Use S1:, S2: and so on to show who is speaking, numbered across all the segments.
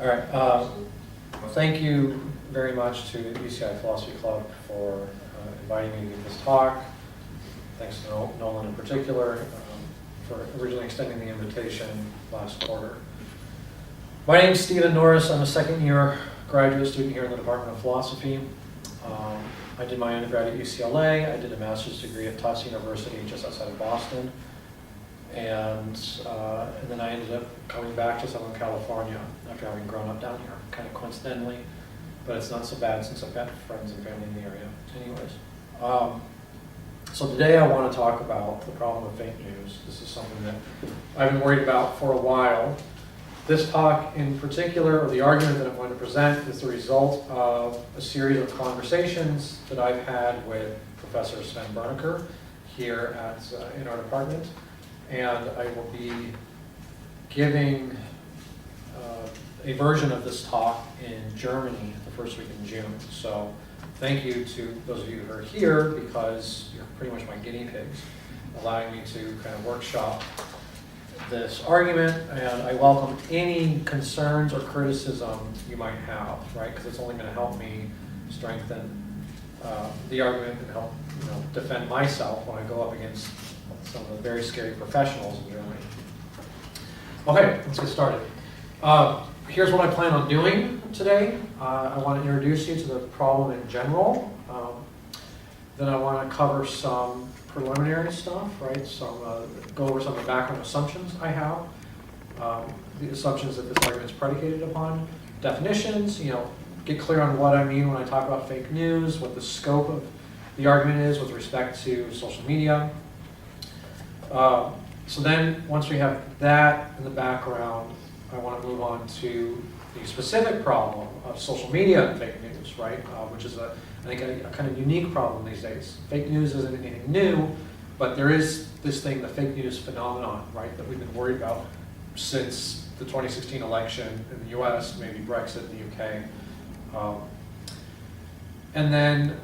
S1: All right. Thank you very much to the UCI Philosophy Club for inviting me to give this talk. Thanks to Nolan in particular for originally extending the invitation last quarter. My name is Stephen Norris. I'm a second-year graduate student here in the Department of Philosophy. I did my undergrad at UCLA. I did a master's degree at Tufts University just outside of Boston. And then I ended up coming back to Southern California after having grown up down here, kind of coincidentally. But it's not so bad since I've got friends and family in the area. Anyways, so today I want to talk about the problem of fake news. This is something that I've been worried about for a while. This talk in particular, or the argument that I'm going to present, is the result of a series of conversations that I've had with Professor Sven Bernecker here in our department. And I will be giving a version of this talk in Germany the first week in June. So thank you to those of you who are here, because you're pretty much my guinea pigs, allowing me to kind of workshop this argument, and I welcome any concerns or criticism you might have, right? Because it's only going to help me strengthen the argument and help defend myself when I go up against some of the very scary professionals in Germany. Okay, let's get started. Here's what I plan on doing today. I want to introduce you to the problem in general. Then I want to cover some preliminary stuff, right? Go over some of the background assumptions I have, the assumptions that this argument is predicated upon, definitions, get clear on what I mean when I talk about fake news, what the scope of the argument is with respect to social media. So then, once we have that in the background, I want to move on to the specific problem of social media and fake news, right? Which is, I think, a kind of unique problem these days. Fake news isn't anything new, but there is this thing, the fake news phenomenon, right, that we've been worried about since the 2016 election in the US, maybe Brexit in the UK. And then,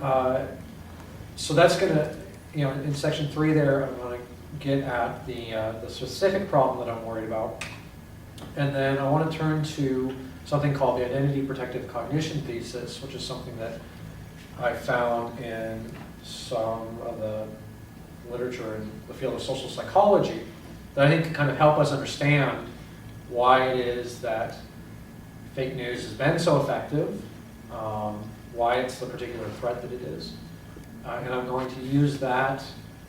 S1: so that's going to, in section 3 there, I'm going to get at the specific problem that I'm worried about. And then I want to turn to something called the identity protective cognition thesis, which is something that I found in some of the literature in the field of social psychology that I think can kind of help us understand why it is that fake news has been so effective, why it's the particular threat that it is. And I'm going to use that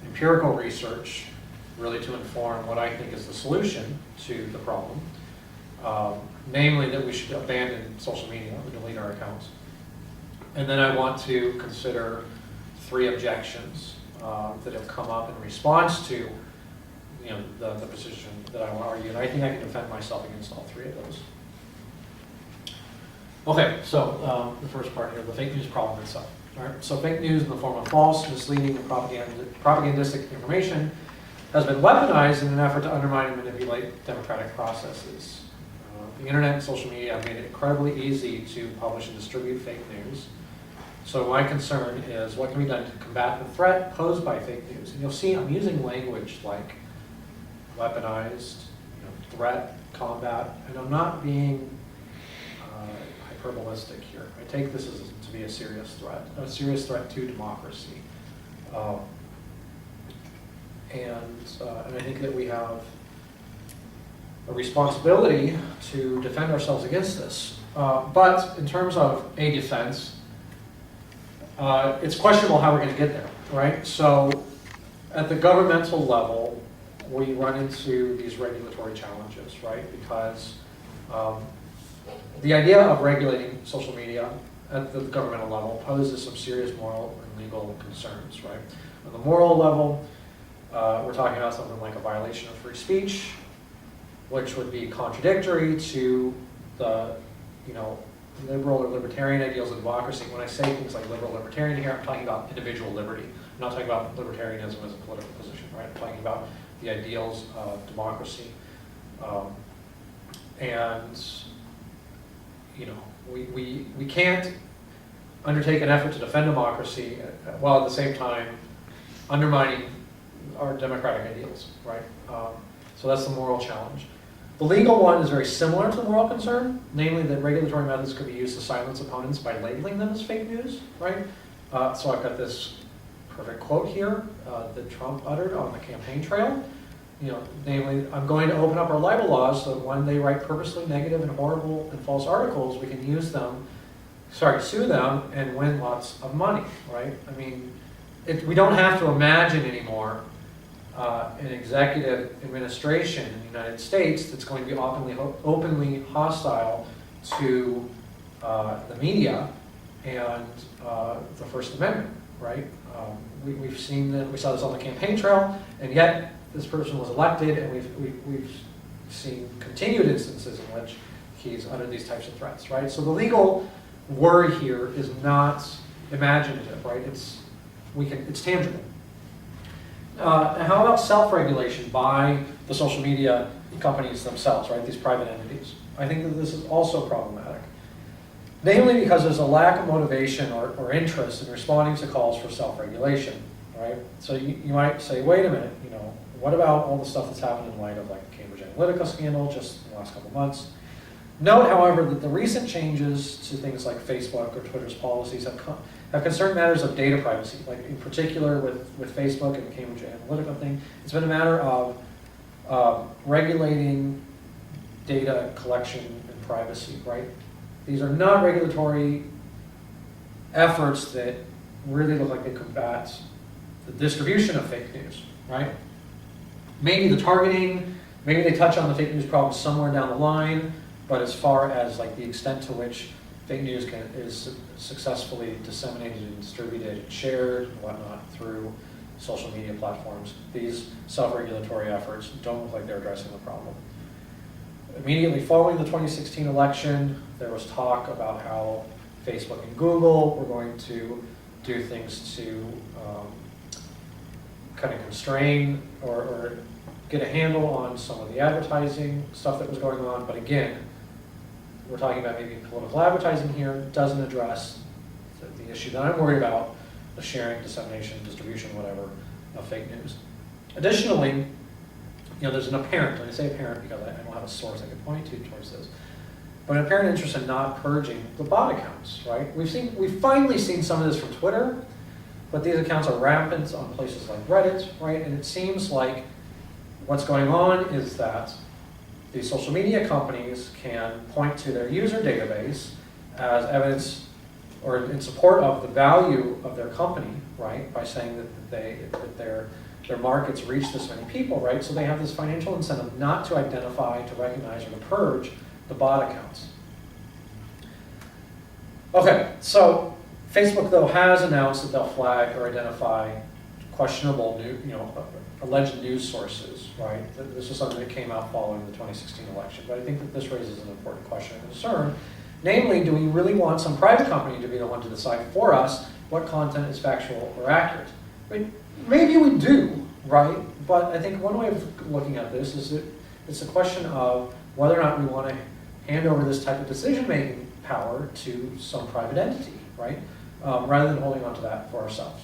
S1: empirical research really to inform what I think is the solution to the problem, namely that we should abandon social media and delete our accounts. And then I want to consider 3 objections that have come up in response to the position that I want to argue, and I think I can defend myself against all 3 of those. Okay, so the first part here, the fake news problem itself. All right, so fake news in the form of false, misleading, and propagandistic information has been weaponized in an effort to undermine and manipulate democratic processes. The internet and social media have made it incredibly easy to publish and distribute fake news. So my concern is what can be done to combat the threat posed by fake news. And you'll see I'm using language like weaponized, threat, combat, and I'm not being hyperbolistic here. I take this to be a serious threat to democracy. And I think that we have a responsibility to defend ourselves against this. But in terms of a defense, it's questionable how we're going to get there, right? So at the governmental level, we run into these regulatory challenges, right? Because the idea of regulating social media at the governmental level poses some serious moral and legal concerns, right? On the moral level, we're talking about something like a violation of free speech, which would be contradictory to the, liberal or libertarian ideals of democracy. When I say things like liberal libertarian here, I'm talking about individual liberty. I'm not talking about libertarianism as a political position, right? I'm talking about the ideals of democracy. We can't undertake an effort to defend democracy while at the same time undermining our democratic ideals, right? So that's the moral challenge. The The legal one is very similar to the moral concern, namely that regulatory methods could be used to silence opponents by labeling them as fake news, right? So I've got this perfect quote here that Trump uttered on the campaign trail. Namely, I'm going to open up our libel laws so that when they write purposely negative and horrible and false articles, we can sue them and win lots of money, right? I mean, we don't have to imagine anymore an executive administration in the United States that's going to be openly hostile to the media and the First Amendment, right? We've seen that, we saw this on the campaign trail, and yet this person was elected, and we've seen continued instances in which he's uttered these types of threats, right? So the legal word here is not imaginative, right? It's tangible. And how about self-regulation by the social media companies themselves, right? These private entities. I think that this is also problematic. Namely because there's a lack of motivation or interest in responding to calls for self-regulation, right? So you might say, wait a minute, what about all the stuff that's happened in light of like the Cambridge Analytica scandal just in the last couple of months? Note, however, that the recent changes to things like Facebook or Twitter's policies have concerned matters of data privacy, like in particular with Facebook and the Cambridge Analytica thing. It's been a matter of regulating data collection and privacy, right? These are not regulatory efforts that really look like they combat the distribution of fake news, right? Maybe the targeting, maybe they touch on the fake news problem somewhere down the line, but as far as like the extent to which fake news is successfully disseminated and distributed and shared and whatnot through social media platforms, these self-regulatory efforts don't look like they're addressing the problem. Immediately following the 2016 election, there was talk about how Facebook and Google were going to do things to kind of constrain or get a handle on some of the advertising stuff that was going on. But again, we're talking about maybe political advertising here. It doesn't address the issue that I'm worried about, the sharing, dissemination, distribution, whatever, of fake news. Additionally, there's an apparent, and I say apparent because I don't have a source I can point to towards this, but an apparent interest in not purging the bot accounts, right? We've finally seen some of this from Twitter, but these accounts are rampant on places like Reddit, right? And it seems like what's going on is that these social media companies can point to their user database as evidence or in support of the value of their company, right? By saying that their markets reach this many people, right? So they have this financial incentive not to identify, to recognize, or to purge the bot accounts. Okay, so Facebook though has announced that they'll flag or identify questionable alleged news sources, right? This is something that came out following the 2016 election, but I think that this raises an important question and concern. Namely, do we really want some private company to be the one to decide for us what content is factual or accurate? I mean, maybe we do, right? But I think one way of looking at this is that it's a question of whether or not we want to hand over this type of decision-making power to some private entity, right? Rather than holding on to that for ourselves.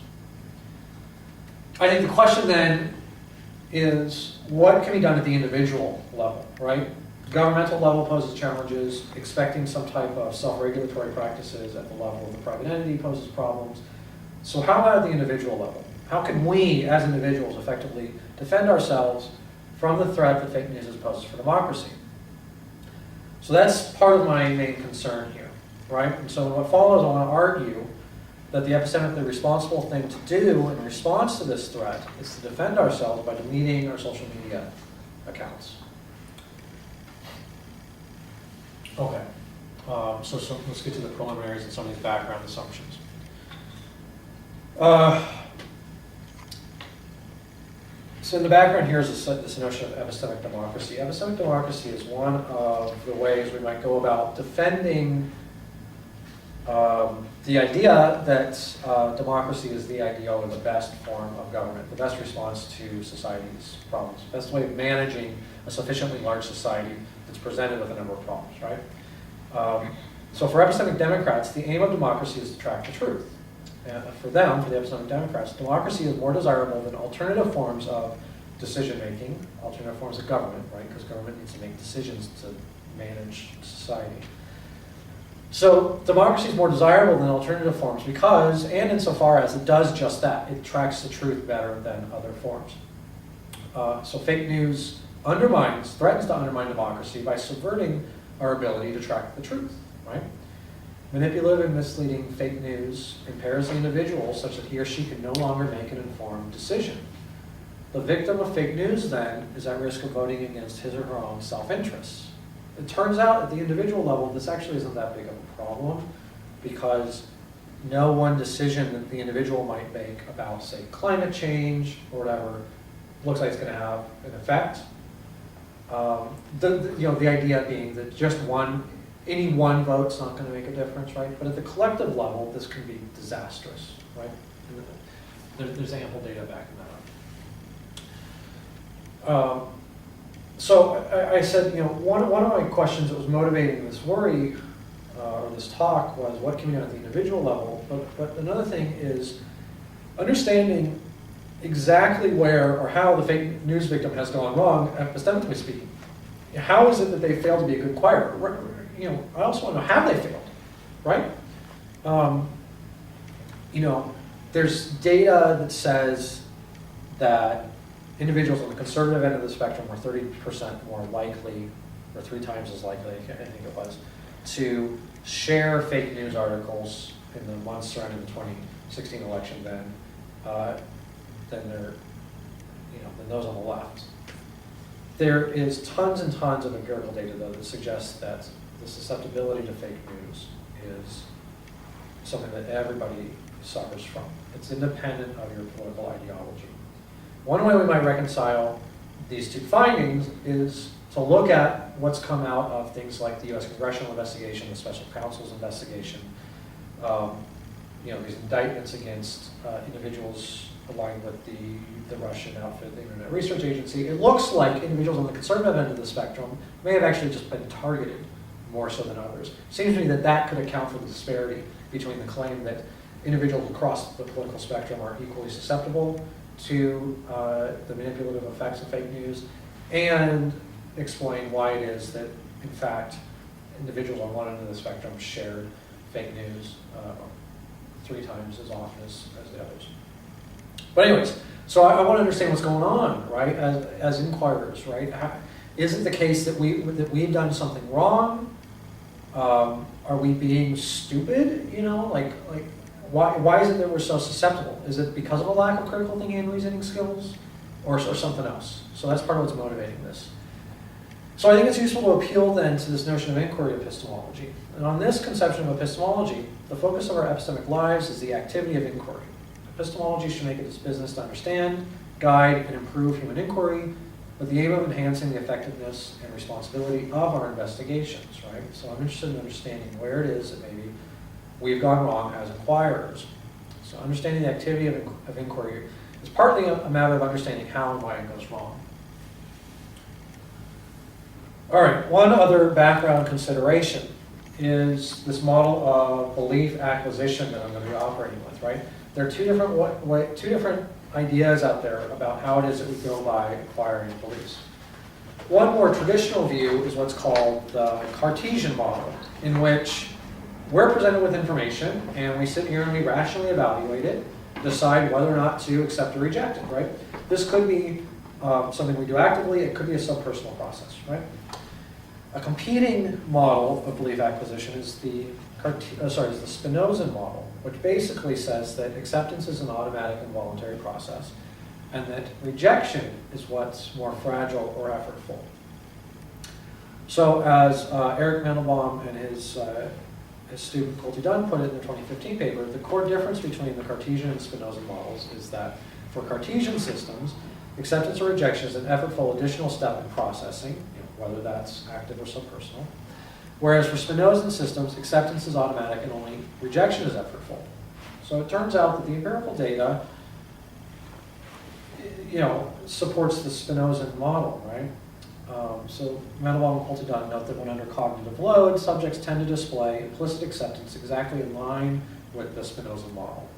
S1: I think the question then is what can be done at the individual level, right? Governmental level poses challenges, expecting some type of self-regulatory practices at the level of the private entity poses problems. So how about at the individual level? How can we, as individuals, effectively defend ourselves from the threat that fake news poses for democracy? So that's part of my main concern here, right? And so what follows, I want to argue that the epistemically responsible thing to do in response to this threat is to defend ourselves by deleting our social media accounts. Okay, so let's get to the preliminaries and some of these background assumptions. So in the background here is this notion of epistemic democracy. Epistemic democracy is one of the ways we might go about defending the idea that democracy is the ideal or the best form of government, the best response to society's problems, the best way of managing a sufficiently large society that's presented with a number of problems, right? So for epistemic Democrats, the aim of democracy is to track the truth. And for them, for the epistemic Democrats, democracy is more desirable than alternative forms of decision-making, alternative forms of government, right? Because government needs to make decisions to manage society. So democracy is more desirable than alternative forms because, and insofar as it does just that, it tracks the truth better than other forms. So fake news threatens to undermine democracy by subverting our ability to track the truth, right? Manipulative and misleading fake news impairs the individual such that he or she can no longer make an informed decision. The victim of fake news, then, is at risk of voting against his or her own self-interests. It turns out at the individual level, this actually isn't that big of a problem because no one decision that the individual might make about, say, climate change or whatever, looks like it's going to have an effect. The idea being that just any one vote's not going to make a difference, right? But at the collective level, this can be disastrous, right? There's ample data backing that up. So I said, one of my questions that was motivating this worry or this talk was what can be done at the individual level. But another thing is understanding exactly where or how the fake news victim has gone wrong, epistemically speaking. How is it that they failed to be a good choir? I also want to know how they failed, right? There's data that says that individuals on the conservative end of the spectrum were 30% more likely, or 3 times as likely, I think it was, to share fake news articles in the months surrounding the 2016 election than those on the left. There is tons and tons of empirical data, though, that suggests that the susceptibility to fake news is something that everybody suffers from. It's independent of your political ideology. One way we might reconcile these two findings is to look at what's come out of things like the U.S. congressional investigation, the special counsel's investigation, these indictments against individuals aligned with the Russian outfit, the Internet Research Agency. It looks like individuals on the conservative end of the spectrum may have actually just been targeted more so than others. It seems to me that could account for the disparity between the claim that individuals across the political spectrum are equally susceptible to the manipulative effects of fake news, and explain why it is that, in fact, individuals on one end of the spectrum shared fake news 3 times as often as the others. But anyways, so I want to understand what's going on, right, as inquirers, right? Is it the case that we've done something wrong? Are we being stupid, Why is it that we're so susceptible? Is it because of a lack of critical thinking and reasoning skills, or something else? So that's part of what's motivating this. So I think it's useful to appeal then to this notion of inquiry epistemology. And on this conception of epistemology, the focus of our epistemic lives is the activity of inquiry. Epistemology should make it its business to understand, guide, and improve human inquiry with the aim of enhancing the effectiveness and responsibility of our investigations, right? So I'm interested in understanding where it is that maybe we've gone wrong as inquirers. So understanding the activity of inquiry is partly a matter of understanding how and why it goes wrong. All right, one other background consideration is this model of belief acquisition that I'm going to be operating with, right? There are two different ideas out there about how it is that we go by acquiring beliefs. One more traditional view is what's called the Cartesian model, in which we're presented with information, and we sit here and we rationally evaluate it, decide whether or not to accept or reject it, right? This could be something we do actively. It could be a subpersonal process, right? A competing model of belief acquisition is the Spinozan model, which basically says that acceptance is an automatic and voluntary process, and that rejection is what's more fragile or effortful. So as Eric Mandelbaum and his student Colty Dunn put it in their 2015 paper, the core difference between the Cartesian and Spinozan models is that for Cartesian systems, acceptance or rejection is an effortful additional step in processing, whether that's active or subpersonal. Whereas for Spinozan systems, acceptance is automatic and only rejection is effortful. So it turns out that the empirical data, supports the Spinozan model, right? So Mandelbaum and Colty Dunn note that when under cognitive load, subjects tend to display implicit acceptance exactly in line with the Spinozan model.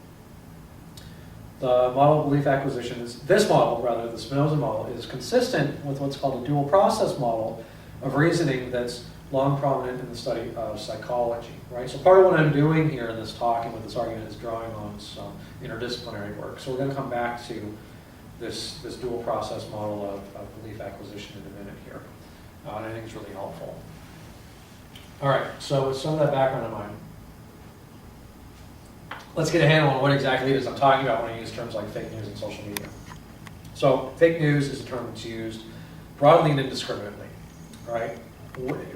S1: The model of belief acquisition is, this model, rather, the Spinoza model, is consistent with what's called a dual process model of reasoning that's long prominent in the study of psychology, right? So part of what I'm doing here in this talk and with this argument is drawing on some interdisciplinary work. So we're going to come back to this dual process model of belief acquisition in a minute here. And I think it's really helpful. All right, so with some of that background in mind, let's get a handle on what exactly it is I'm talking about when I use terms like fake news and social media. So fake news is a term that's used broadly and indiscriminately, right?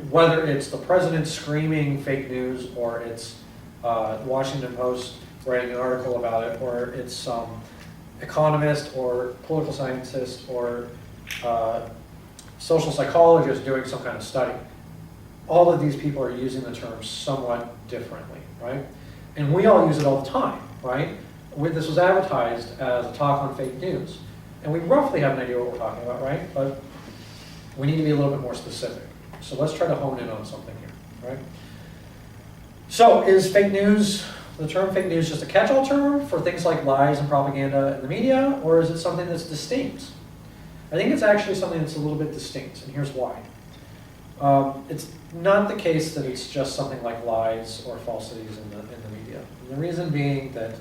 S1: Whether it's the president screaming fake news, or it's the Washington Post writing an article about it, or it's some economist or political scientist or social psychologist doing some kind of study. All of these people are using the term somewhat differently, right? And we all use it all the time, right? This was advertised as a talk on fake news. And we roughly have an idea what we're talking about, right? But we need to be a little bit more specific. So let's try to hone in on something here, right? So is fake news, the term fake news, just a catch-all term for things like lies and propaganda in the media, or is it something that's distinct? I think it's actually something that's a little bit distinct, and here's why. It's not the case that it's just something like lies or falsities in the media. And the reason being that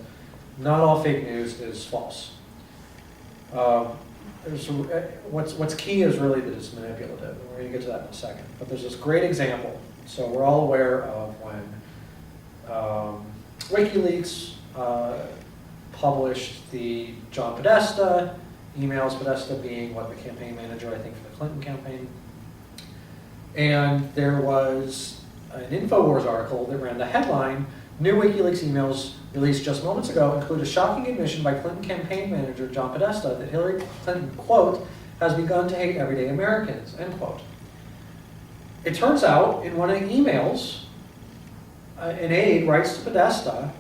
S1: not all fake news is false. What's key is really that it's manipulative, and we're going to get to that in a second. But there's this great example. So we're all aware of when WikiLeaks published the John Podesta emails, Podesta being the campaign manager, I think, for the Clinton campaign. And there was an InfoWars article that ran the headline, "New WikiLeaks emails released just moments ago include a shocking admission by Clinton campaign manager John Podesta that Hillary Clinton, quote, has begun to hate everyday Americans," end quote. It turns out in one of the emails, an aide writes to Podesta,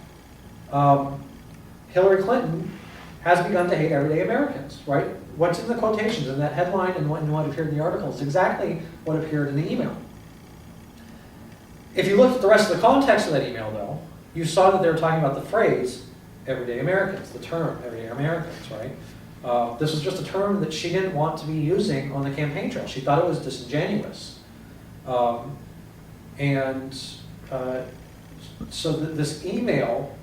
S1: Hillary Clinton has begun to hate everyday Americans, right? What's in the quotations in that headline and what appeared in the article is exactly what appeared in the email. If you looked at the rest of the context of that email, though, you saw that they were talking about the phrase everyday Americans, the term everyday Americans, right? This was just a term that she didn't want to be using on the campaign trail. She thought it was disingenuous. So this email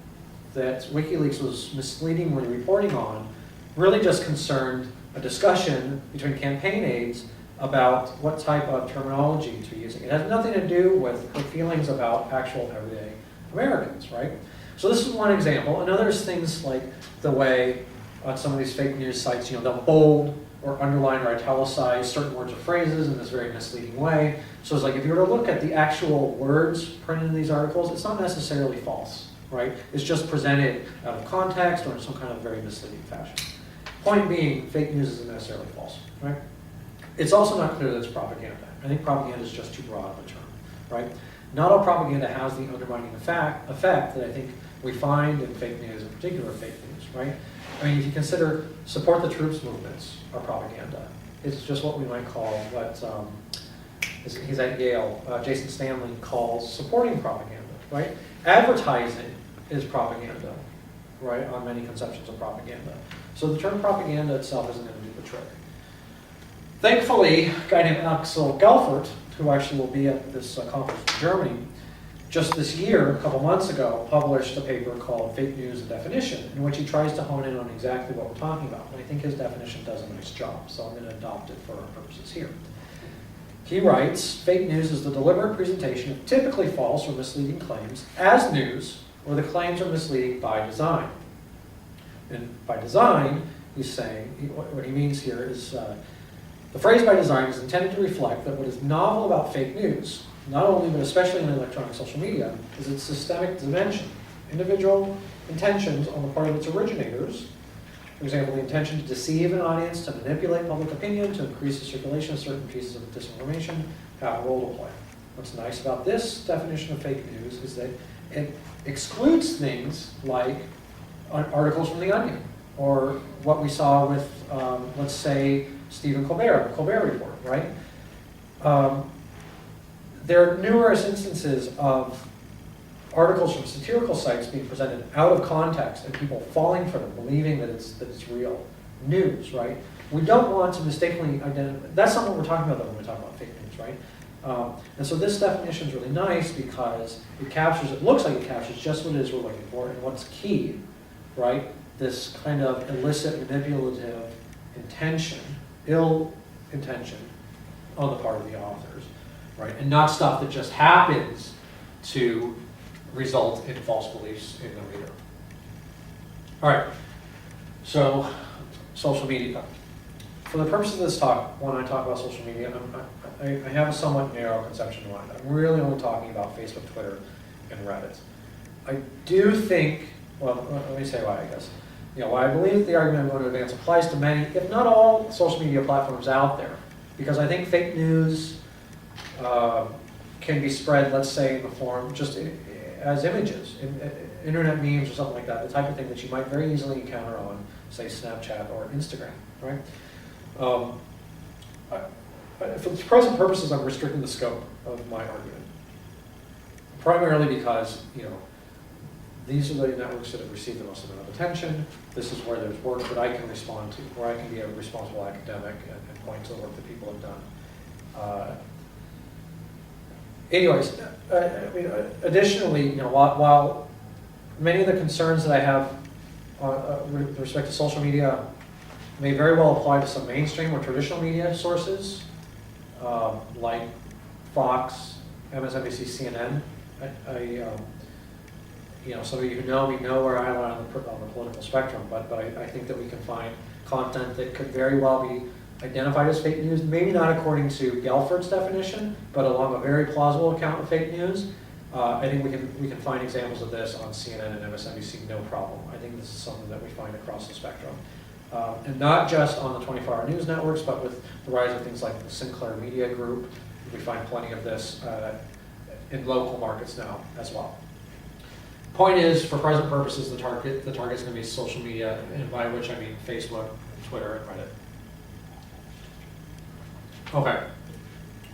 S1: that WikiLeaks was misleadingly reporting on really just concerned a discussion between campaign aides about what type of terminology to be using. It has nothing to do with her feelings about actual everyday Americans, right? So this is one example. Another is things like the way on some of these fake news sites, they'll bold or underline or italicize certain words or phrases in this very misleading way. So it's like if you were to look at the actual words printed in these articles, it's not necessarily false, right? It's just presented out of context or in some kind of very misleading fashion. Point being, fake news isn't necessarily false, right? It's also not clear that it's propaganda. I think propaganda is just too broad of a term, right? Not all propaganda has the undermining effect that I think we find in fake news, in particular fake news, right? I mean, if you consider support the troops movements are propaganda. It's just what we might call what, he's at Yale, Jason Stanley calls supporting propaganda, right? Advertising is propaganda, right, on many conceptions of propaganda. So the term propaganda itself isn't going to do the trick. Thankfully, a guy named Axel Gelfert, who actually will be at this conference in Germany, just this year, a couple months ago, published a paper called Fake News and Definition, in which he tries to hone in on exactly what we're talking about. And I think his definition does a nice job, so I'm going to adopt it for our purposes here. He writes, fake news is the deliberate presentation of typically false or misleading claims as news, where the claims are misleading by design. And by design, he's saying, what he means here is, the phrase by design is intended to reflect that what is novel about fake news, not only but especially in electronic social media, is its systemic dimension. Individual intentions on the part of its originators, for example, the intention to deceive an audience, to manipulate public opinion, to increase the circulation of certain pieces of disinformation, have a role to play. What's nice about this definition of fake news is that it excludes things like articles from The Onion, or what we saw with, let's say, Stephen Colbert, the Colbert Report, right? There are numerous instances of articles from satirical sites being presented out of context and people falling for them, believing that it's real news, right? We don't want to mistakenly identify. That's not what we're talking about though when we talk about fake news, right? And so this definition is really nice because it looks like it captures just what it is we're looking for and what's key, right? This kind of illicit, manipulative intention, ill intention on the part of the authors, right? And not stuff that just happens to result in false beliefs in the reader. All right, so social media. For the purpose of this talk, when I talk about social media, I have a somewhat narrow conception in mind. I'm really only talking about Facebook, Twitter, and Reddit. I do think, well, let me say why, I guess. Why I believe the argument I'm going to advance applies to many, if not all, social media platforms out there. Because I think fake news can be spread, let's say, in the form, just as images, internet memes or something like that, the type of thing that you might very easily encounter on, say, Snapchat or Instagram, right? For the present purposes, I'm restricting the scope of my argument. Primarily because, these are the networks that have received the most amount of attention. This is where there's work that I can respond to, where I can be a responsible academic and point to the work that people have done. Anyways, additionally, while many of the concerns that I have with respect to social media may very well apply to some mainstream or traditional media sources, like Fox, MSNBC, CNN. Some of you who know me know where I lie on the political spectrum, but I think that we can find content that could very well be identified as fake news, maybe not according to Gelford's definition, but along a very plausible account of fake news. I think we can find examples of this on CNN and MSNBC, no problem. I think this is something that we find across the spectrum. And not just on the 24-hour news networks, but with the rise of things like the Sinclair Media Group, we find plenty of this in local markets now as well. Point is, for present purposes, the target is going to be social media, and by which I mean Facebook, Twitter, and Reddit. Okay,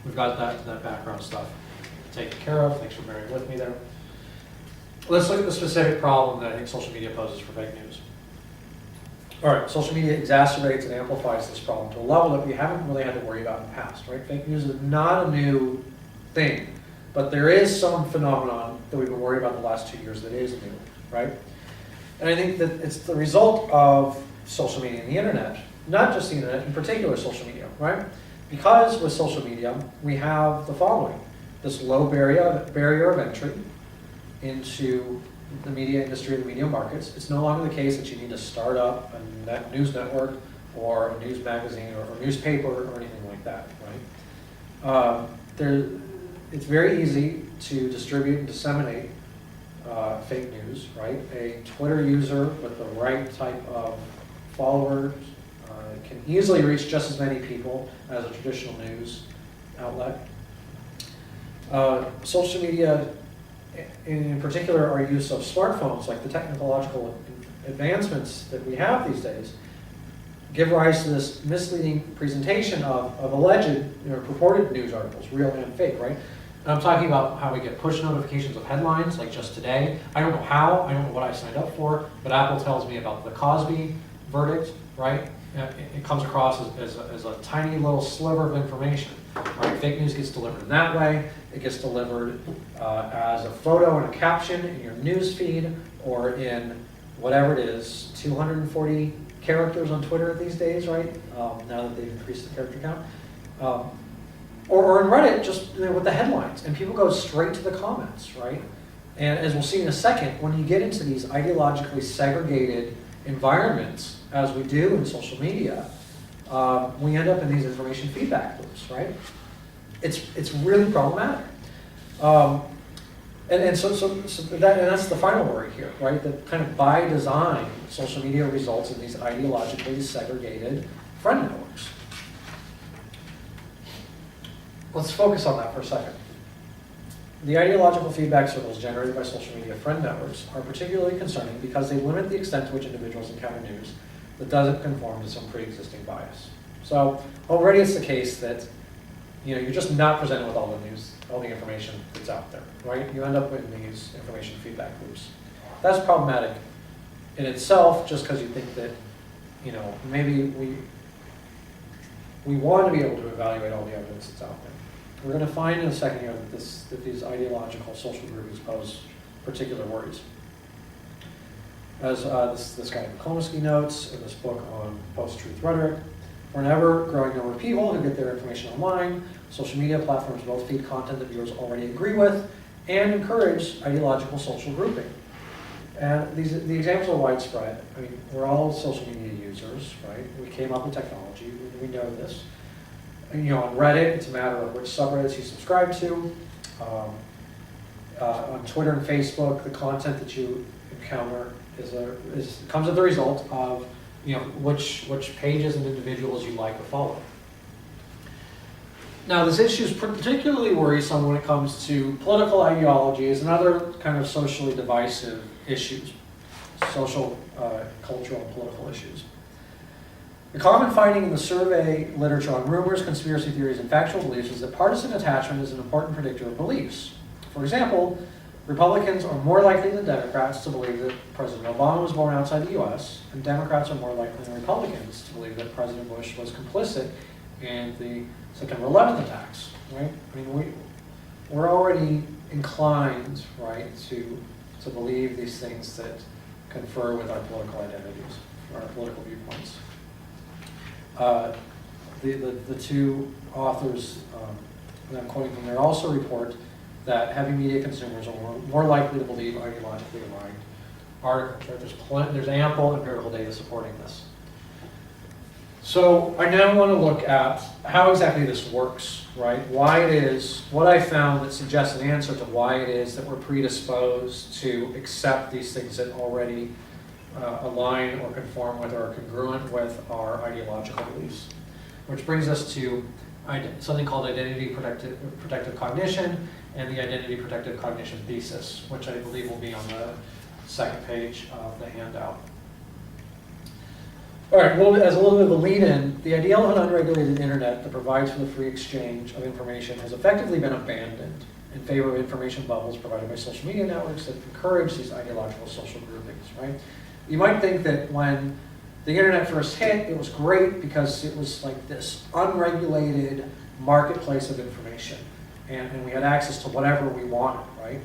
S1: we've got that background stuff taken care of. Thanks for bearing with me there. Let's look at the specific problem that I think social media poses for fake news. All right, social media exacerbates and amplifies this problem to a level that we haven't really had to worry about in the past, right? Fake news is not a new thing, but there is some phenomenon that we've been worried about the last 2 years that is new, right? And I think that it's the result of social media and the internet, not just the internet, in particular social media, right? Because with social media, we have the following: this low barrier of entry into the media industry, the media markets. It's no longer the case that you need to start up a news network or a news magazine or a newspaper or anything like that, right? It's very easy to distribute and disseminate fake news, right? A Twitter user with the right type of followers can easily reach just as many people as a traditional news outlet. Social media, in particular our use of smartphones, like the technological advancements that we have these days, give rise to this misleading presentation of alleged, purported news articles, real and fake, right? And I'm talking about how we get push notifications of headlines, like just today. I don't know how, I don't know what I signed up for, but Apple tells me about the Cosby verdict, right? It comes across as a tiny little sliver of information, right? Fake news gets delivered in that way. It gets delivered as a photo and a caption in your news feed, or in whatever it is, 240 characters on Twitter these days, right? Now that they've increased the character count. Or in Reddit, just with the headlines. And people go straight to the comments, right? And as we'll see in a second, when you get into these ideologically segregated environments, as we do in social media, we end up in these information feedback loops, right? It's really problematic. And that's the final worry here, right? That kind of by design, social media results in these ideologically segregated friend networks. Let's focus on that for a second. The ideological feedback circles generated by social media friend networks are particularly concerning because they limit the extent to which individuals encounter news that doesn't conform to some pre-existing bias. So already it's the case that you're just not presented with all the news, all the information that's out there, right? You end up in these information feedback loops. That's problematic in itself, just because you think that, maybe we want to be able to evaluate all the evidence that's out there. We're going to find in a second here that these ideological social groupings pose particular worries. As this guy Komsky notes in this book on post-truth rhetoric, for an ever-growing number of people who get their information online, social media platforms both feed content that viewers already agree with and encourage ideological social grouping. And the examples are widespread. I mean, we're all social media users, right? We came up with technology, we know this. And, on Reddit, it's a matter of which subreddits you subscribe to. On Twitter and Facebook, the content that you encounter comes as the result of which pages and individuals you like or follow. Now, this issue is particularly worrisome when it comes to political ideologies and other kind of socially divisive issues, social, cultural, and political issues. The common finding in the survey literature on rumors, conspiracy theories, and factual beliefs is that partisan attachment is an important predictor of beliefs. For example, Republicans are more likely than Democrats to believe that President Obama was born outside the U.S., and Democrats are more likely than Republicans to believe that President Bush was complicit in the September 11th attacks, right? I mean, we're already inclined, right, to believe these things that confer with our political identities, our political viewpoints. The two authors that I'm quoting from there also report that heavy media consumers are more likely to believe ideologically aligned articles. Right? There's ample empirical data supporting this. So I now want to look at how exactly this works, right? Why it is, what I found that suggests an answer to why it is that we're predisposed to accept these things that already align or conform with or are congruent with our ideological beliefs. Which brings us to something called identity protective cognition and the identity protective cognition thesis, which I believe will be on the second page of the handout. All right, well, as a little bit of a lead-in, the ideal of an unregulated internet that provides for the free exchange of information has effectively been abandoned in favor of information bubbles provided by social media networks that encourage these ideological social groupings, right? You might think that when the internet first hit, it was great because it was like this unregulated marketplace of information, and we had access to whatever we wanted, right?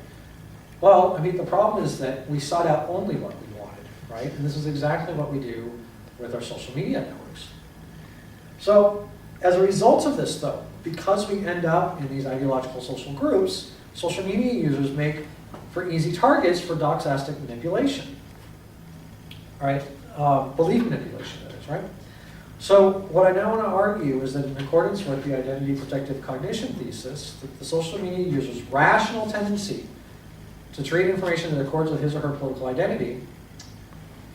S1: Well, I mean, the problem is that we sought out only what we wanted, right? And this is exactly what we do with our social media networks. So, as a result of this, though, because we end up in these ideological social groups, social media users make for easy targets for doxastic manipulation, right? Belief manipulation, that is, right? So what I now want to argue is that in accordance with the identity protective cognition thesis, that the social media user's rational tendency to treat information that accords with his or her political identity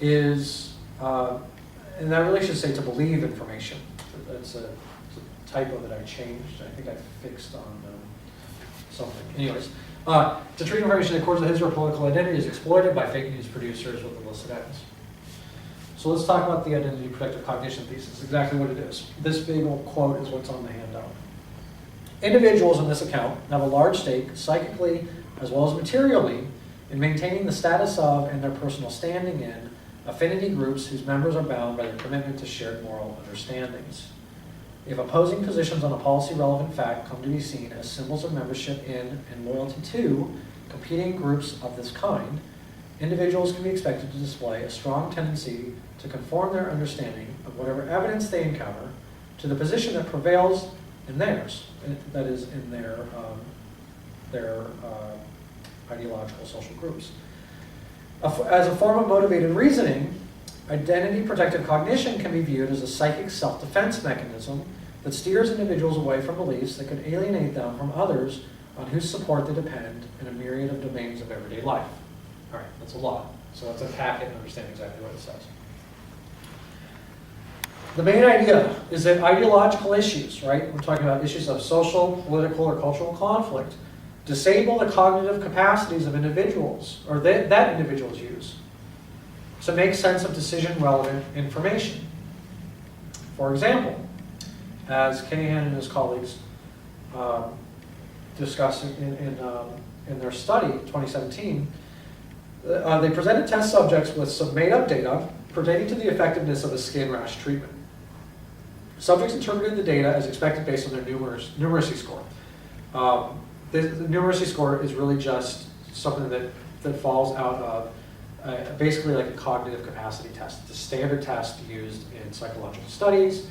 S1: is, and I really should say to believe information. That's a typo that I changed. I think I fixed on something. Anyways, to treat information that accords with his or her political identity is exploited by fake news producers with illicit ends. So let's talk about the identity protective cognition thesis, exactly what it is. This big old quote is what's on the handout. Individuals in this account have a large stake, psychically as well as materially, in maintaining the status of and their personal standing in affinity groups whose members are bound by their commitment to shared moral understandings. If opposing positions on a policy-relevant fact come to be seen as symbols of membership in and loyalty to competing groups of this kind, individuals can be expected to display a strong tendency to conform their understanding of whatever evidence they encounter to the position that prevails in theirs, that is, in their ideological social groups. As a form of motivated reasoning, identity protective cognition can be viewed as a psychic self-defense mechanism that steers individuals away from beliefs that could alienate them from others on whose support they depend in a myriad of domains of everyday life. All right, that's a lot. So let's unpack it and understand exactly what it says. The main idea is that ideological issues, right, we're talking about issues of social, political, or cultural conflict, disable the cognitive capacities of individuals, or that individuals use, to make sense of decision-relevant information. For example, as Kanahan and his colleagues discussed in their study, 2017, they presented test subjects with some made-up data pertaining to the effectiveness of a skin rash treatment. Subjects interpreted the data as expected based on their numeracy score. The numeracy score is really just something that falls out of basically like a cognitive capacity test. It's a standard test used in psychological studies.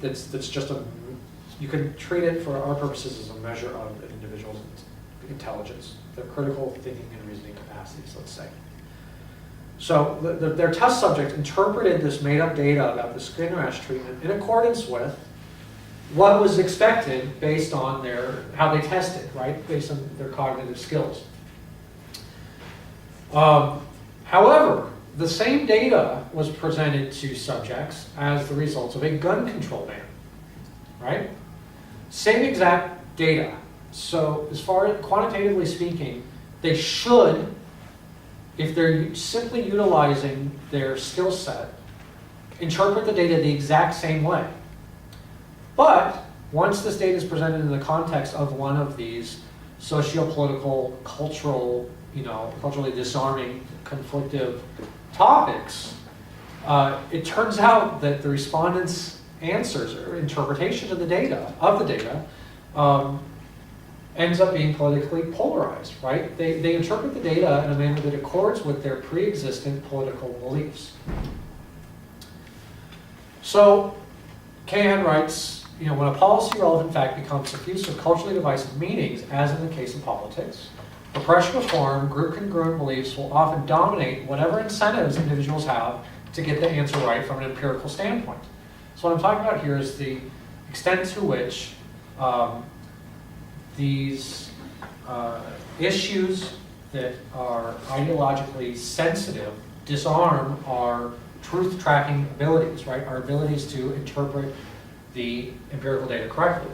S1: That's just you can treat it for our purposes as a measure of an individual's intelligence, their critical thinking and reasoning capacities, let's say. So their test subject interpreted this made-up data about the skin rash treatment in accordance with what was expected based on how they tested, right? Based on their cognitive skills. However, the same data was presented to subjects as the results of a gun control ban, right? Same exact data. So as far as quantitatively speaking, they should, if they're simply utilizing their skill set, interpret the data the exact same way. But once this data is presented in the context of one of these socio-political, cultural, culturally disarming, conflictive topics, it turns out that the respondents' answers or interpretation of the data, ends up being politically polarized, right? They interpret the data in a manner that accords with their pre-existent political beliefs. So, Kahan writes, when a policy-relevant fact becomes suffused with culturally divisive meanings, as in the case of politics, for pressure to form, group-congruent beliefs will often dominate whatever incentives individuals have to get the answer right from an empirical standpoint. So what I'm talking about here is the extent to which these issues that are ideologically sensitive disarm our truth-tracking abilities, right? Our abilities to interpret the empirical data correctly.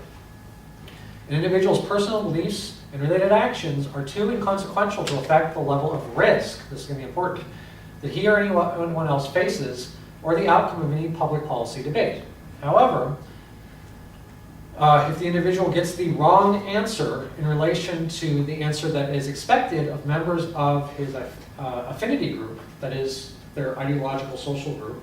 S1: An individual's personal beliefs and related actions are too inconsequential to affect the level of risk, this is going to be important, that he or anyone else faces, or the outcome of any public policy debate. However, if the individual gets the wrong answer in relation to the answer that is expected of members of his affinity group, that is their ideological social group,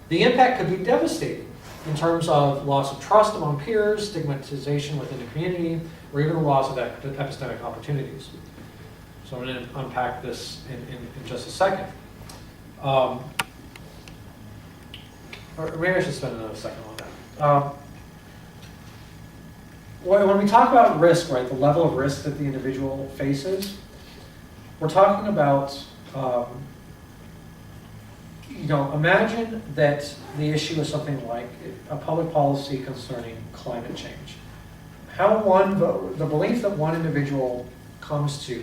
S1: the impact could be devastating in terms of loss of trust among peers, stigmatization within the community, or even the loss of epistemic opportunities. So I'm going to unpack this in just a second. Or maybe I should spend another second on that. When we talk about risk, right, the level of risk that the individual faces, we're talking about, imagine that the issue is something like a public policy concerning climate change. The belief that one individual comes to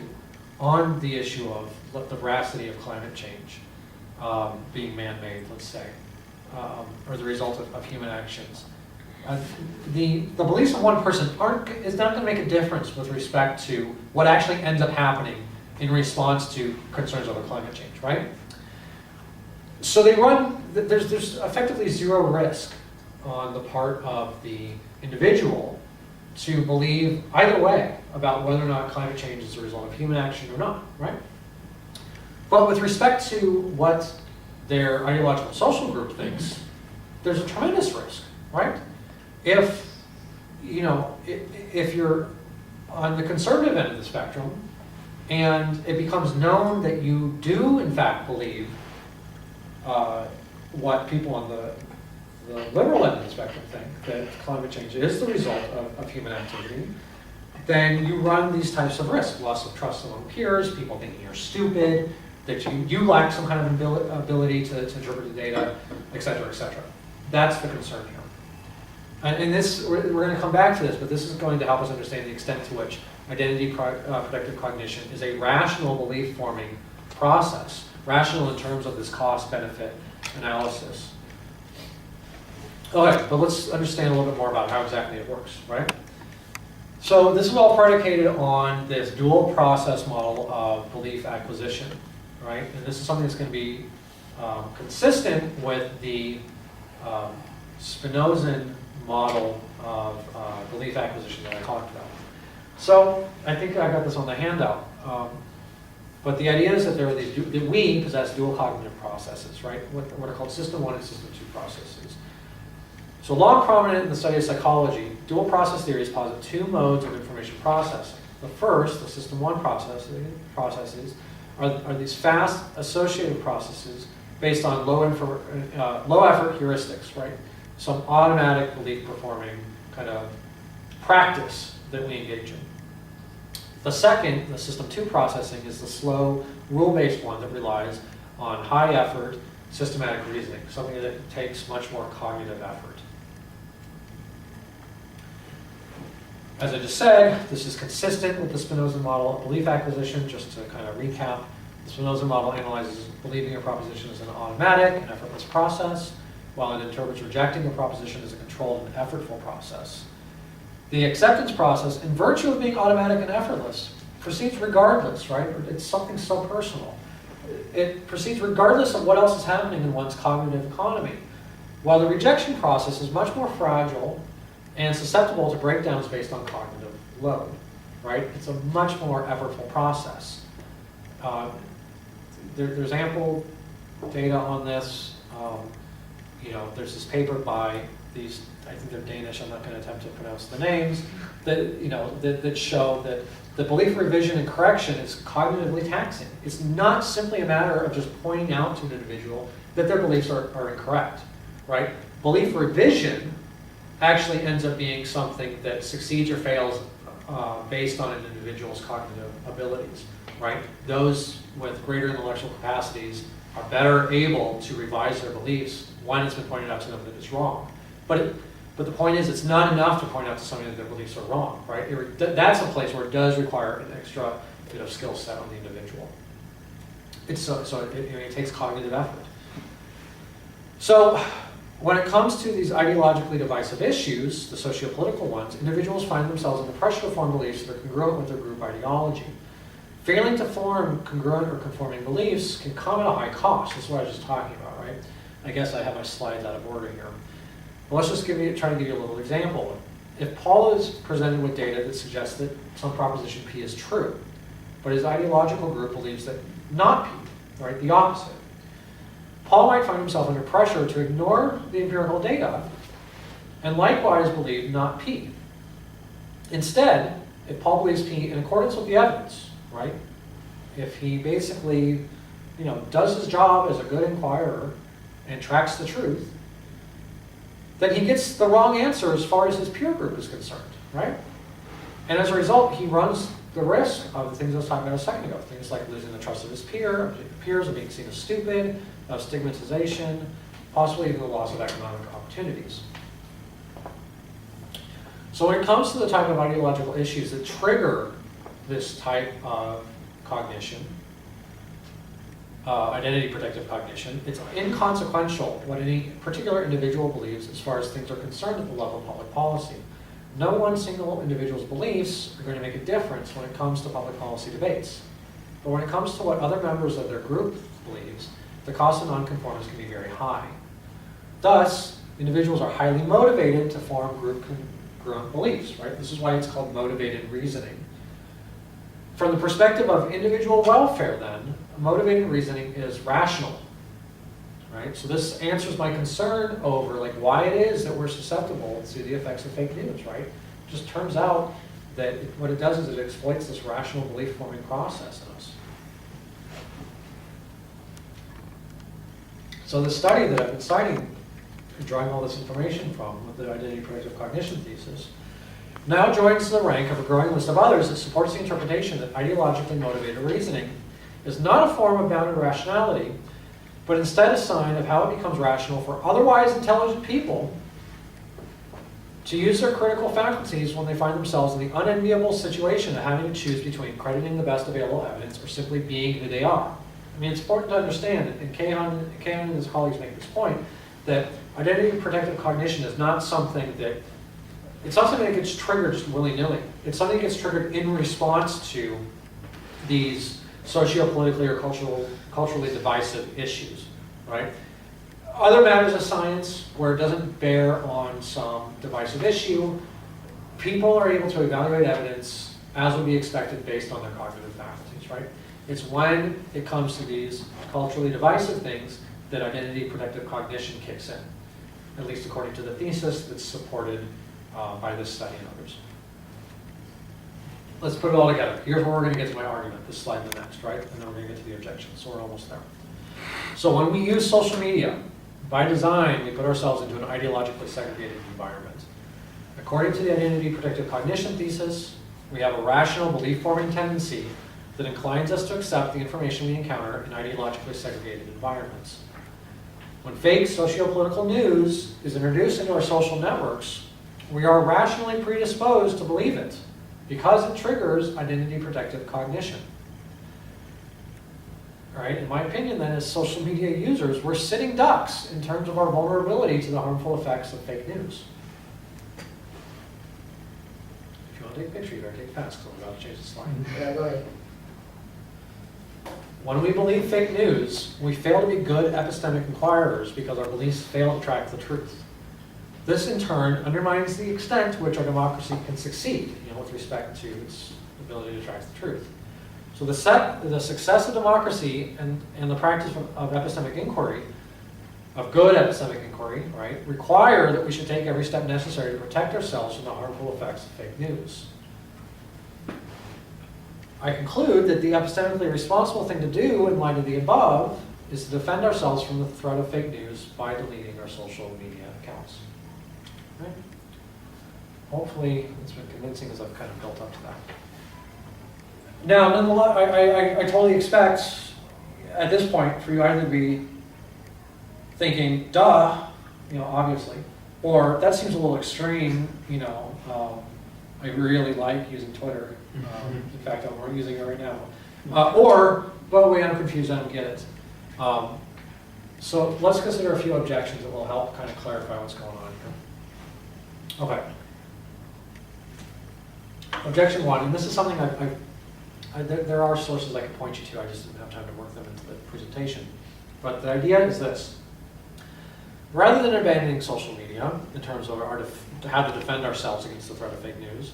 S1: on the issue of the veracity of climate change being man-made, let's say, or the result of human actions. The beliefs of one person is not going to make a difference with respect to what actually ends up happening in response to concerns over climate change, right? So there's effectively zero risk on the part of the individual to believe either way about whether or not climate change is a result of human action or not, right? But with respect to what their ideological social group thinks, there's a tremendous risk, right? If you're on the conservative end of the spectrum and it becomes known that you do in fact believe what people on the liberal end of the spectrum think, that climate change is the result of human activity, then you run these types of risks: loss of trust among peers, people thinking you're stupid, that you lack some kind of ability to interpret the data, et cetera, et cetera. That's the concern here. And this, we're going to come back to this, but this is going to help us understand the extent to which identity protective cognition is a rational belief-forming process, rational in terms of this cost-benefit analysis. Okay, but let's understand a little bit more about how exactly it works, right? So this is all predicated on this dual process model of belief acquisition, right? And this is something that's going to be consistent with the Spinozan model of belief acquisition that I talked about. So I think I got this on the handout. But the idea is that there are these, that we possess dual cognitive processes, right? What are called system 1 and system 2 processes. So long prominent in the study of psychology, dual process theories posit two modes of information processing. The first, the system 1 processes, are these fast associative processes based on low effort heuristics, right? Some automatic belief performing kind of practice that we engage in. The second, the system 2 processing, is the slow, rule-based one that relies on high effort, systematic reasoning, something that takes much more cognitive effort. As I just said, this is consistent with the Spinoza model of belief acquisition. Just to kind of recap, the Spinoza model analyzes believing a proposition as an automatic and effortless process, while it interprets rejecting a proposition as a controlled and effortful process. The acceptance process, in virtue of being automatic and effortless, proceeds regardless, right? It's something so personal. It proceeds regardless of what else is happening in one's cognitive economy. While the rejection process is much more fragile and susceptible to breakdowns based on cognitive load, right? It's a much more effortful process. There's ample data on this. There's this paper by these, I think they're Danish, I'm not going to attempt to pronounce the names, that show that the belief revision and correction is cognitively taxing. It's not simply a matter of just pointing out to an individual that their beliefs are incorrect, right? Belief revision actually ends up being something that succeeds or fails based on an individual's cognitive abilities, right? Those with greater intellectual capacities are better able to revise their beliefs when it's been pointed out to them that it's wrong. But the point is, it's not enough to point out to somebody that their beliefs are wrong, right? That's a place where it does require an extra skill set on the individual. It takes cognitive effort. So when it comes to these ideologically divisive issues, the socio-political ones, individuals find themselves under pressure to form beliefs that are congruent with their group ideology. Failing to form congruent or conforming beliefs can come at a high cost. That's what I was just talking about, right? I guess I have my slides out of order here. But let's just try to give you a little example. If Paul is presented with data that suggests that some proposition P is true, but his ideological group believes that not P, right, the opposite, Paul might find himself under pressure to ignore the empirical data and likewise believe not P. Instead, if Paul believes P in accordance with the evidence, right, if he basically does his job as a good inquirer and tracks the truth, then he gets the wrong answer as far as his peer group is concerned, right? And as a result, he runs the risk of the things I was talking about a second ago, things like losing the trust of his peers, of being seen as stupid, of stigmatization, possibly even the loss of economic opportunities. So when it comes to the type of ideological issues that trigger this type of cognition, identity protective cognition, it's inconsequential what any particular individual believes as far as things are concerned at the level of public policy. No one single individual's beliefs are going to make a difference when it comes to public policy debates. But when it comes to what other members of their group believes, the cost of nonconformance can be very high. Thus, individuals are highly motivated to form group congruent beliefs, right? This is why it's called motivated reasoning. From the perspective of individual welfare, then, motivated reasoning is rational, right? So this answers my concern over why it is that we're susceptible to the effects of fake news, right? It just turns out that what it does is it exploits this rational belief-forming process in us. So the study that I've been citing, drawing all this information from with the identity protective cognition thesis, now joins the rank of a growing list of others that supports the interpretation that ideologically motivated reasoning is not a form of bounded rationality, but instead a sign of how it becomes rational for otherwise intelligent people to use their critical faculties when they find themselves in the unenviable situation of having to choose between crediting the best available evidence or simply being who they are. I mean, it's important to understand, and Kahan and his colleagues make this point, that identity protective cognition is not something that it's not something that gets triggered just willy-nilly. It's something that gets triggered in response to these socio-politically or culturally divisive issues, right? Other matters of science, where it doesn't bear on some divisive issue, people are able to evaluate evidence as would be expected based on their cognitive faculties, right? It's when it comes to these culturally divisive things that identity protective cognition kicks in, at least according to the thesis that's supported by this study and others. Let's put it all together. Here's where we're going to get to my argument, this slide and the next, right? And then we're going to get to the objections, so we're almost there. So when we use social media, by design, we put ourselves into an ideologically segregated environment. According to the identity protective cognition thesis, we have a rational belief-forming tendency that inclines us to accept the information we encounter in ideologically segregated environments. When fake socio-political news is introduced into our social networks, we are rationally predisposed to believe it because it triggers identity protective cognition. All right, in my opinion then, as social media users, we're sitting ducks in terms of our vulnerability to the harmful effects of fake news. If you want to take a picture, you better take it fast because I'm about to change the slide.
S2: Yeah, go ahead.
S1: When we believe fake news, we fail to be good epistemic inquirers because our beliefs fail to track the truth. This, in turn, undermines the extent to which our democracy can succeed, with respect to its ability to track the truth. So the success of democracy and the practice of epistemic inquiry, of good epistemic inquiry, right, require that we should take every step necessary to protect ourselves from the harmful effects of fake news. I conclude that the epistemically responsible thing to do in light of the above is to defend ourselves from the threat of fake news by deleting our social media accounts. Right? Hopefully it's been convincing as I've kind of built up to that. Now, nonetheless, I totally expect at this point for you either to be thinking, duh, obviously, or that seems a little extreme, I really like using Twitter. In fact, I'm using it right now. Or, but wait, I'm confused, I don't get it. So let's consider a few objections that will help kind of clarify what's going on here. Okay. Objection one, and this is something there are sources I can point you to, I just didn't have time to work them into the presentation. But the idea is this. Rather than abandoning social media in terms of how to defend ourselves against the threat of fake news,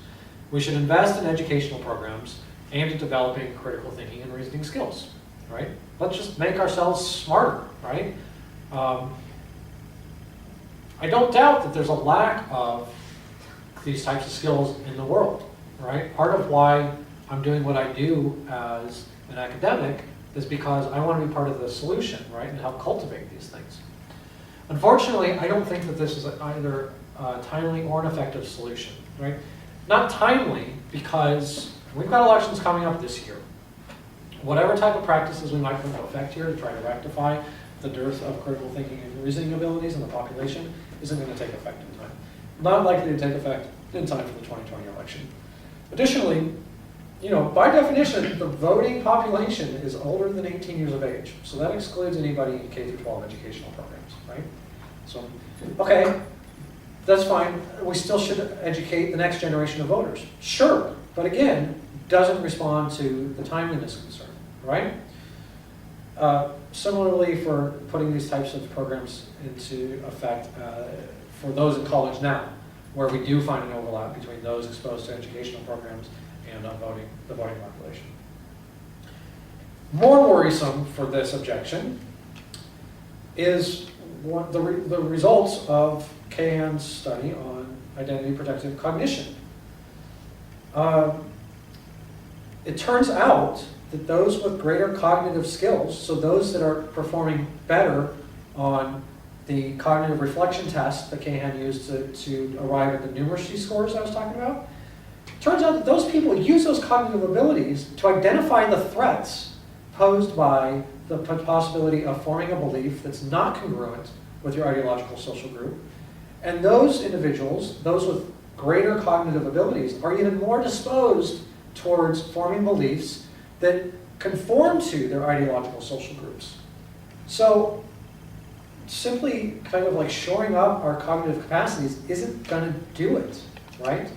S1: we should invest in educational programs aimed at developing critical thinking and reasoning skills, right? Let's just make ourselves smarter, right? I don't doubt that there's a lack of these types of skills in the world, right? Part of why I'm doing what I do as an academic is because I want to be part of the solution, right? And help cultivate these things. Unfortunately, I don't think that this is either a timely or an effective solution, right? Not timely because we've got elections coming up this year. Whatever type of practices we might put into effect here to try to rectify the dearth of critical thinking and reasoning abilities in the population isn't going to take effect in time. Not likely to take effect in time for the 2020 election. Additionally, by definition, the voting population is older than 18 years of age. So that excludes anybody in K-12 educational programs, right? So, okay, that's fine. We still should educate the next generation of voters. Sure, but again, doesn't respond to the timeliness concern, right? Similarly, for putting these types of programs into effect for those in college now, where we do find an overlap between those exposed to educational programs and the voting population. More worrisome for this objection is the results of Kahan's study on identity protective cognition. It turns out that those with greater cognitive skills, so those that are performing better on the cognitive reflection test that Kahan used to arrive at the numeracy scores I was talking about, turns out that those people use those cognitive abilities to identify the threats posed by the possibility of forming a belief that's not congruent with your ideological social group. And those individuals, those with greater cognitive abilities, are even more disposed towards forming beliefs that conform to their ideological social groups. So simply kind of like shoring up our cognitive capacities isn't going to do it, right?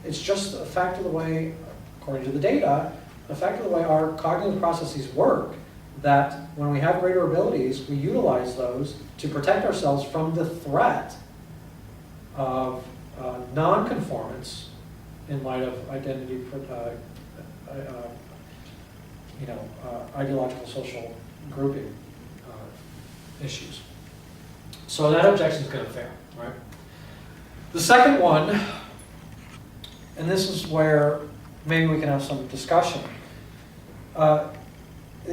S1: It's just a fact of the way, according to the data, a fact of the way our cognitive processes work, that when we have greater abilities, we utilize those to protect ourselves from the threat of non-conformance in light of identity, ideological social grouping issues. So that objection is going to fail, right? The second one, and this is where maybe we can have some discussion. The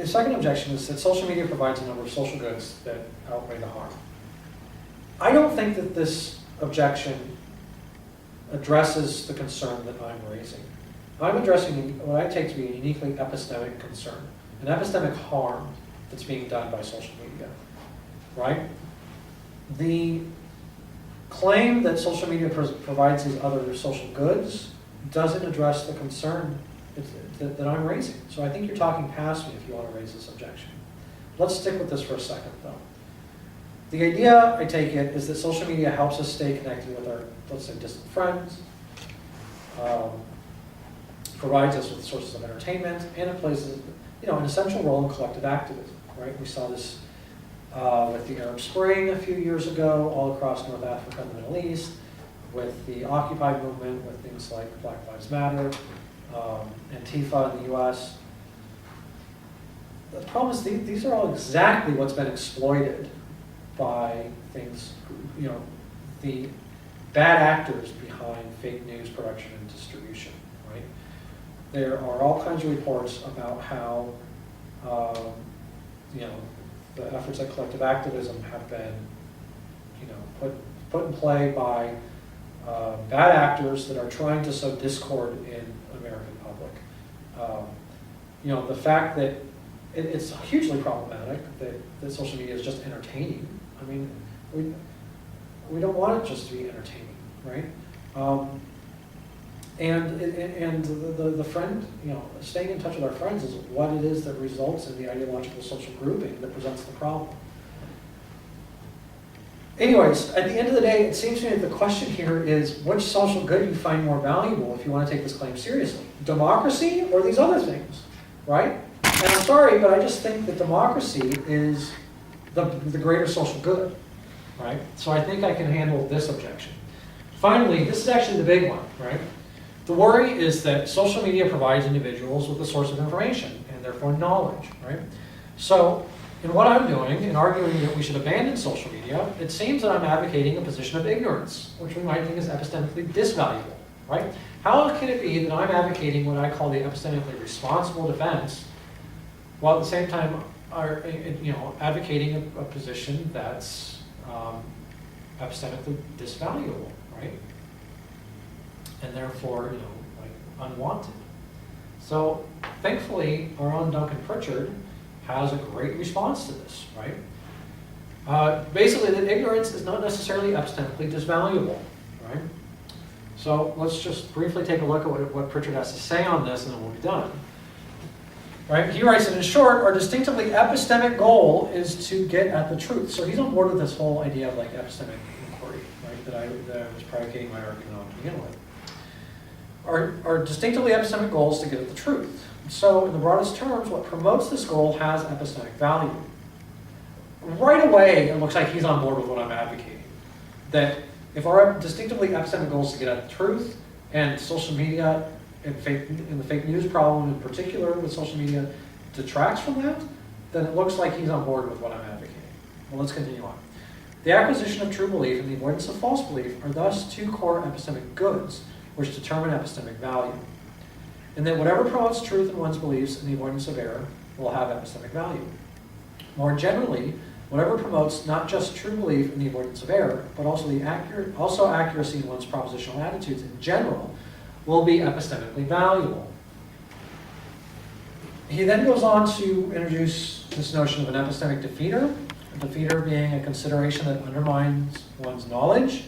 S1: second objection is that social media provides a number of social goods that outweigh the harm. I don't think that this objection addresses the concern that I'm raising. I'm addressing what I take to be a uniquely epistemic concern, an epistemic harm that's being done by social media, right? The claim that social media provides these other social goods doesn't address the concern that I'm raising. So I think you're talking past me if you want to raise this objection. Let's stick with this for a second, though. The idea, I take it, is that social media helps us stay connected with our, let's say, distant friends, provides us with sources of entertainment, and it plays an essential role in collective activism, right? We saw this with the Arab Spring a few years ago, all across North Africa and the Middle East, with the Occupy movement, with things like Black Lives Matter, Antifa in the US. The problem is these are all exactly what's been exploited by things, the bad actors behind fake news production and distribution, right? There are all kinds of reports about how, the efforts at collective activism have been, put in play by bad actors that are trying to sow discord in American public. The fact that it's hugely problematic that social media is just entertaining. I mean, we don't want it just to be entertaining, right? And the friend, staying in touch with our friends is what it is that results in the ideological social grouping that presents the problem. Anyways, at the end of the day, it seems to me that the question here is which social good you find more valuable if you want to take this claim seriously. Democracy or these other things, right? And I'm sorry, but I just think that democracy is the greater social good, right? So I think I can handle this objection. Finally, this is actually the big one, right? The worry is that social media provides individuals with a source of information and therefore knowledge, right? So in what I'm doing, in arguing that we should abandon social media, it seems that I'm advocating a position of ignorance, which we might think is epistemically disvaluable, right? How can it be that I'm advocating what I call the epistemically responsible defense, while at the same time are advocating a position that's epistemically disvaluable, right? And therefore, unwanted. So thankfully, our own Duncan Pritchard has a great response to this, right? Basically, that ignorance is not necessarily epistemically disvaluable, right? So let's just briefly take a look at what Pritchard has to say on this, and then we'll be done. Right? He writes that, in short, our distinctively epistemic goal is to get at the truth. So he's on board with this whole idea of epistemic inquiry, right? That I was predicating my argument on to begin with. Our distinctively epistemic goal is to get at the truth. So in the broadest terms, what promotes this goal has epistemic value. Right away, it looks like he's on board with what I'm advocating. That if our distinctively epistemic goal is to get at the truth, and social media and the fake news problem in particular with social media detracts from that, then it looks like he's on board with what I'm advocating. Well, let's continue on. The acquisition of true belief and the avoidance of false belief are thus two core epistemic goods which determine epistemic value. And that whatever promotes truth in one's beliefs and the avoidance of error will have epistemic value. More generally, whatever promotes not just true belief and the avoidance of error, but also accuracy in one's propositional attitudes in general, will be epistemically valuable. He then goes on to introduce this notion of an epistemic defeater, a defeater being a consideration that undermines one's knowledge.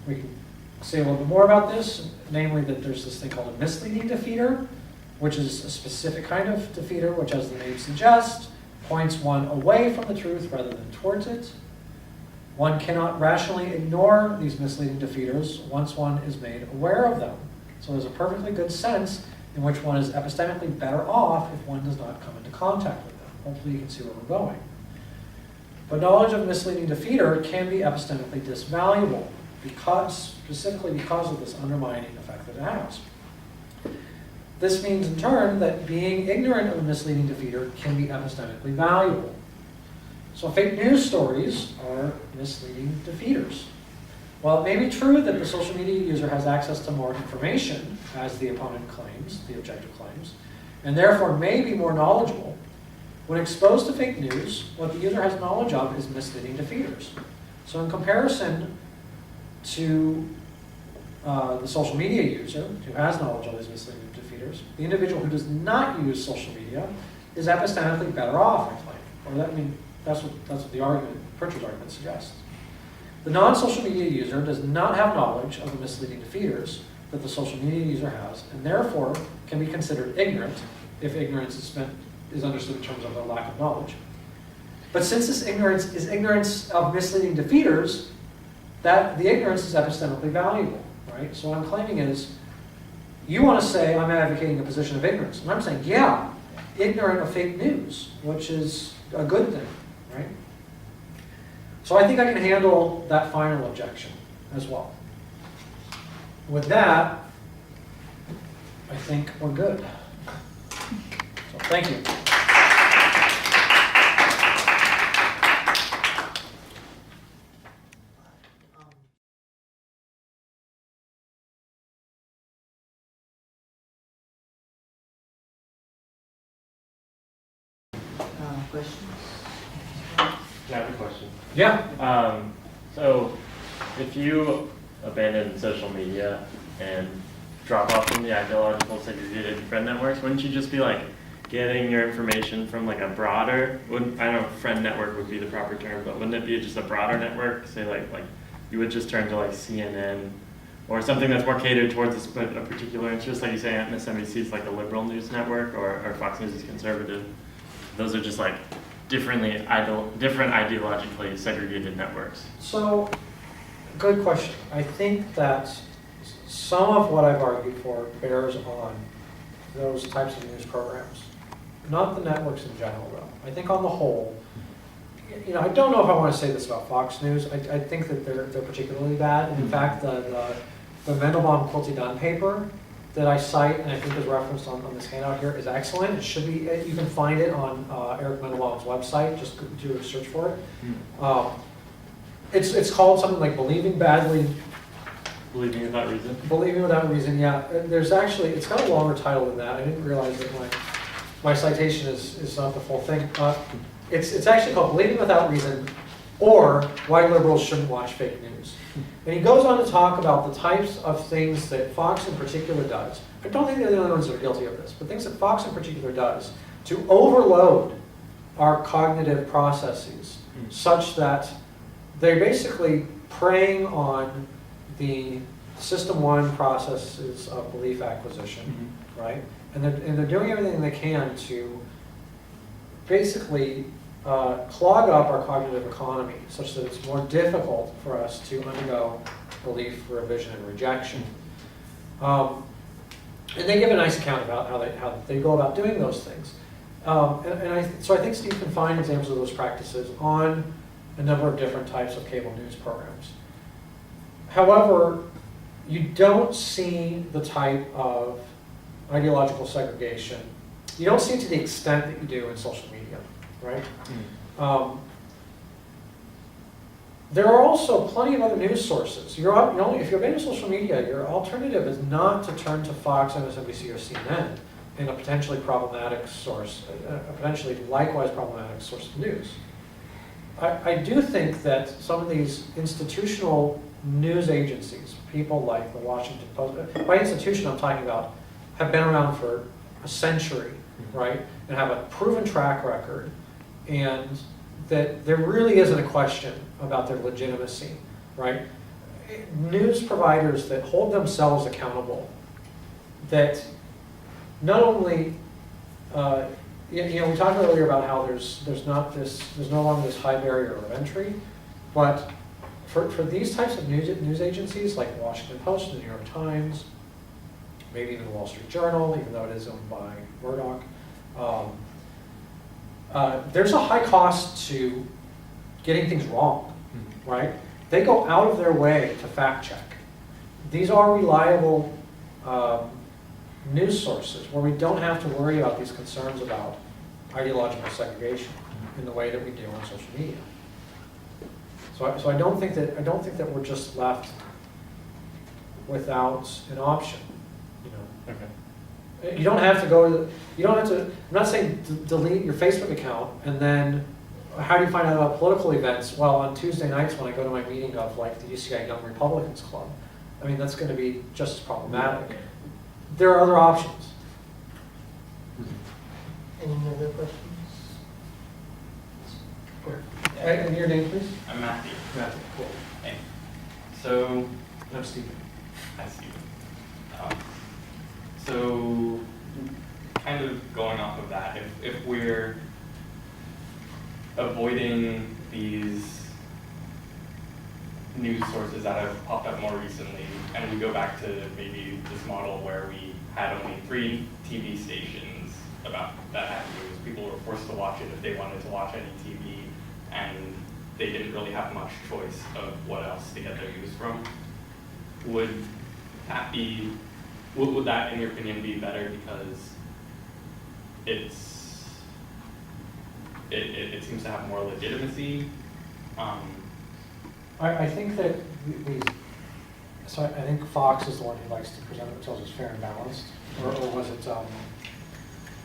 S1: We can say a little bit more about this, namely that there's this thing called a misleading defeater, which is a specific kind of defeater, which, as the name suggests, points one away from the truth rather than towards it. One cannot rationally ignore these misleading defeaters once one is made aware of them. So there's a perfectly good sense in which one is epistemically better off if one does not come into contact with them, hopefully you can see where we're going. But knowledge of misleading defeater can be epistemically disvaluable, specifically because of this undermining effect that it has. This means in turn that being ignorant of a misleading defeater can be epistemically valuable. So fake news stories are misleading defeaters. While it may be true that the social media user has access to more information, as the opponent claims, the objective claims, and therefore may be more knowledgeable, when exposed to fake news, what the user has knowledge of is misleading defeaters. So in comparison to the social media user, who has knowledge of these misleading defeaters, the individual who does not use social media is epistemically better off, I claim. That's what the argument, Pritchard's argument suggests. The non-social media user does not have knowledge of the misleading defeaters that the social media user has, and therefore can be considered ignorant if ignorance is understood in terms of a lack of knowledge. But since this ignorance is ignorance of misleading defeaters, that the ignorance is epistemically valuable, right? So what I'm claiming is, you want to say I'm advocating a position of ignorance, and I'm saying, yeah, ignorant of fake news, which is a good thing, right? So I think I can handle that final objection as well. With that, I think we're good. So thank you.
S2: Questions?
S3: I have a question.
S1: Yeah.
S3: So if you abandon social media and drop off from the ideological segregated friend networks, wouldn't you just be like getting your information from like a broader, I don't know if friend network would be the proper term, but wouldn't it be just a broader network? Say like you would just turn to like CNN or something that's more catered towards a particular interest, like you say MSNBC is like a liberal news network or Fox News is conservative. Those are just like different ideologically segregated networks.
S1: So, good question. I think that some of what I've argued for bears on those types of news programs. Not the networks in general, though. I think on the whole, I don't know if I want to say this about Fox News. I think that they're particularly bad. And in fact, the Mendelbaum Quilty Dunn paper that I cite, and I think is referenced on this handout here, is excellent. It should be, you can find it on Eric Mendelbaum's website, just do a search for it. It's called something like Believing Badly.
S3: Believing Without Reason?
S1: Believing Without Reason, yeah. There's actually, it's got a longer title than that. I didn't realize that my citation is not the full thing. It's actually called Believing Without Reason, or Why Liberals Shouldn't Watch Fake News. And he goes on to talk about the types of things that Fox in particular does. I don't think they're the only ones that are guilty of this, but things that Fox in particular does to overload our cognitive processes such that they're basically preying on the system one processes of belief acquisition, right? And they're doing everything they can to basically clog up our cognitive economy such that it's more difficult for us to undergo belief, revision, and rejection. And they give a nice account about how they go about doing those things. So I think Steve can find examples of those practices on a number of different types of cable news programs. However, you don't see the type of ideological segregation. You don't see it to the extent that you do in social media, right? There are also plenty of other news sources. If you're into social media, your alternative is not to turn to Fox, MSNBC, or CNN in a potentially problematic source, a potentially likewise problematic source of news. I do think that some of these institutional news agencies, people like the Washington Post, by institution I'm talking about, have been around for a century, right? And have a proven track record, and that there really isn't a question about their legitimacy, right? News providers that hold themselves accountable, that not only, we talked earlier about how there's no longer this high barrier of entry, but for these types of news agencies like the Washington Post, the New York Times, maybe even the Wall Street Journal, even though it is owned by Murdoch, there's a high cost to getting things wrong, right? They go out of their way to fact check. These are reliable news sources where we don't have to worry about these concerns about ideological segregation in the way that we do on social media. So I don't think that we're just left without an option. You know,
S3: Okay.
S1: you don't have to go to the, you don't have to. I'm not saying delete your Facebook account and then how do you find out about political events? Well, on Tuesday nights when I go to my meeting of like the UCI Young Republicans Club, I mean that's going to be just as problematic. There are other options.
S2: Any other questions?
S1: And your name, please?
S4: I'm Matthew.
S1: Matthew. Cool.
S4: Hey. So,
S1: I'm Stephen.
S4: hi Stephen. So, kind of going off of that, if we're avoiding these news sources that have popped up more recently, and we go back to maybe this model where we had only 3 TV stations about that had news. People were forced to watch it if they wanted to watch any TV, and they didn't really have much choice of what else to get their news from. Would that be, would that, in your opinion, be better because it seems to have more legitimacy?
S1: I think that these. So I think Fox is the one who likes to present themselves as fair and balanced, or was it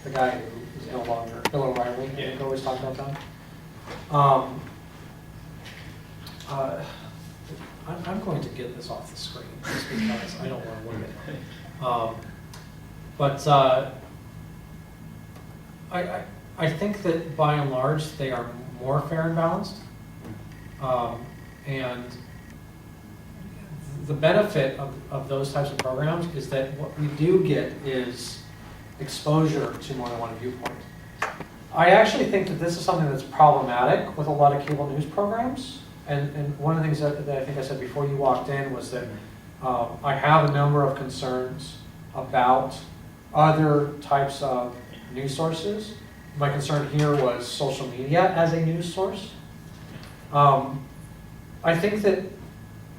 S1: the guy who is no longer Bill O'Reilly? I think always talked about that. I'm going to get this off the screen just because I don't want to look at it. But I think that by and large they are more fair and balanced, and the benefit of those types of programs is that what we do get is exposure to more than one viewpoint. I actually think that this is something that's problematic with a lot of cable news programs. And one of the things that I think I said before you walked in was that I have a number of concerns about other types of news sources. My concern here was social media as a news source. I think that,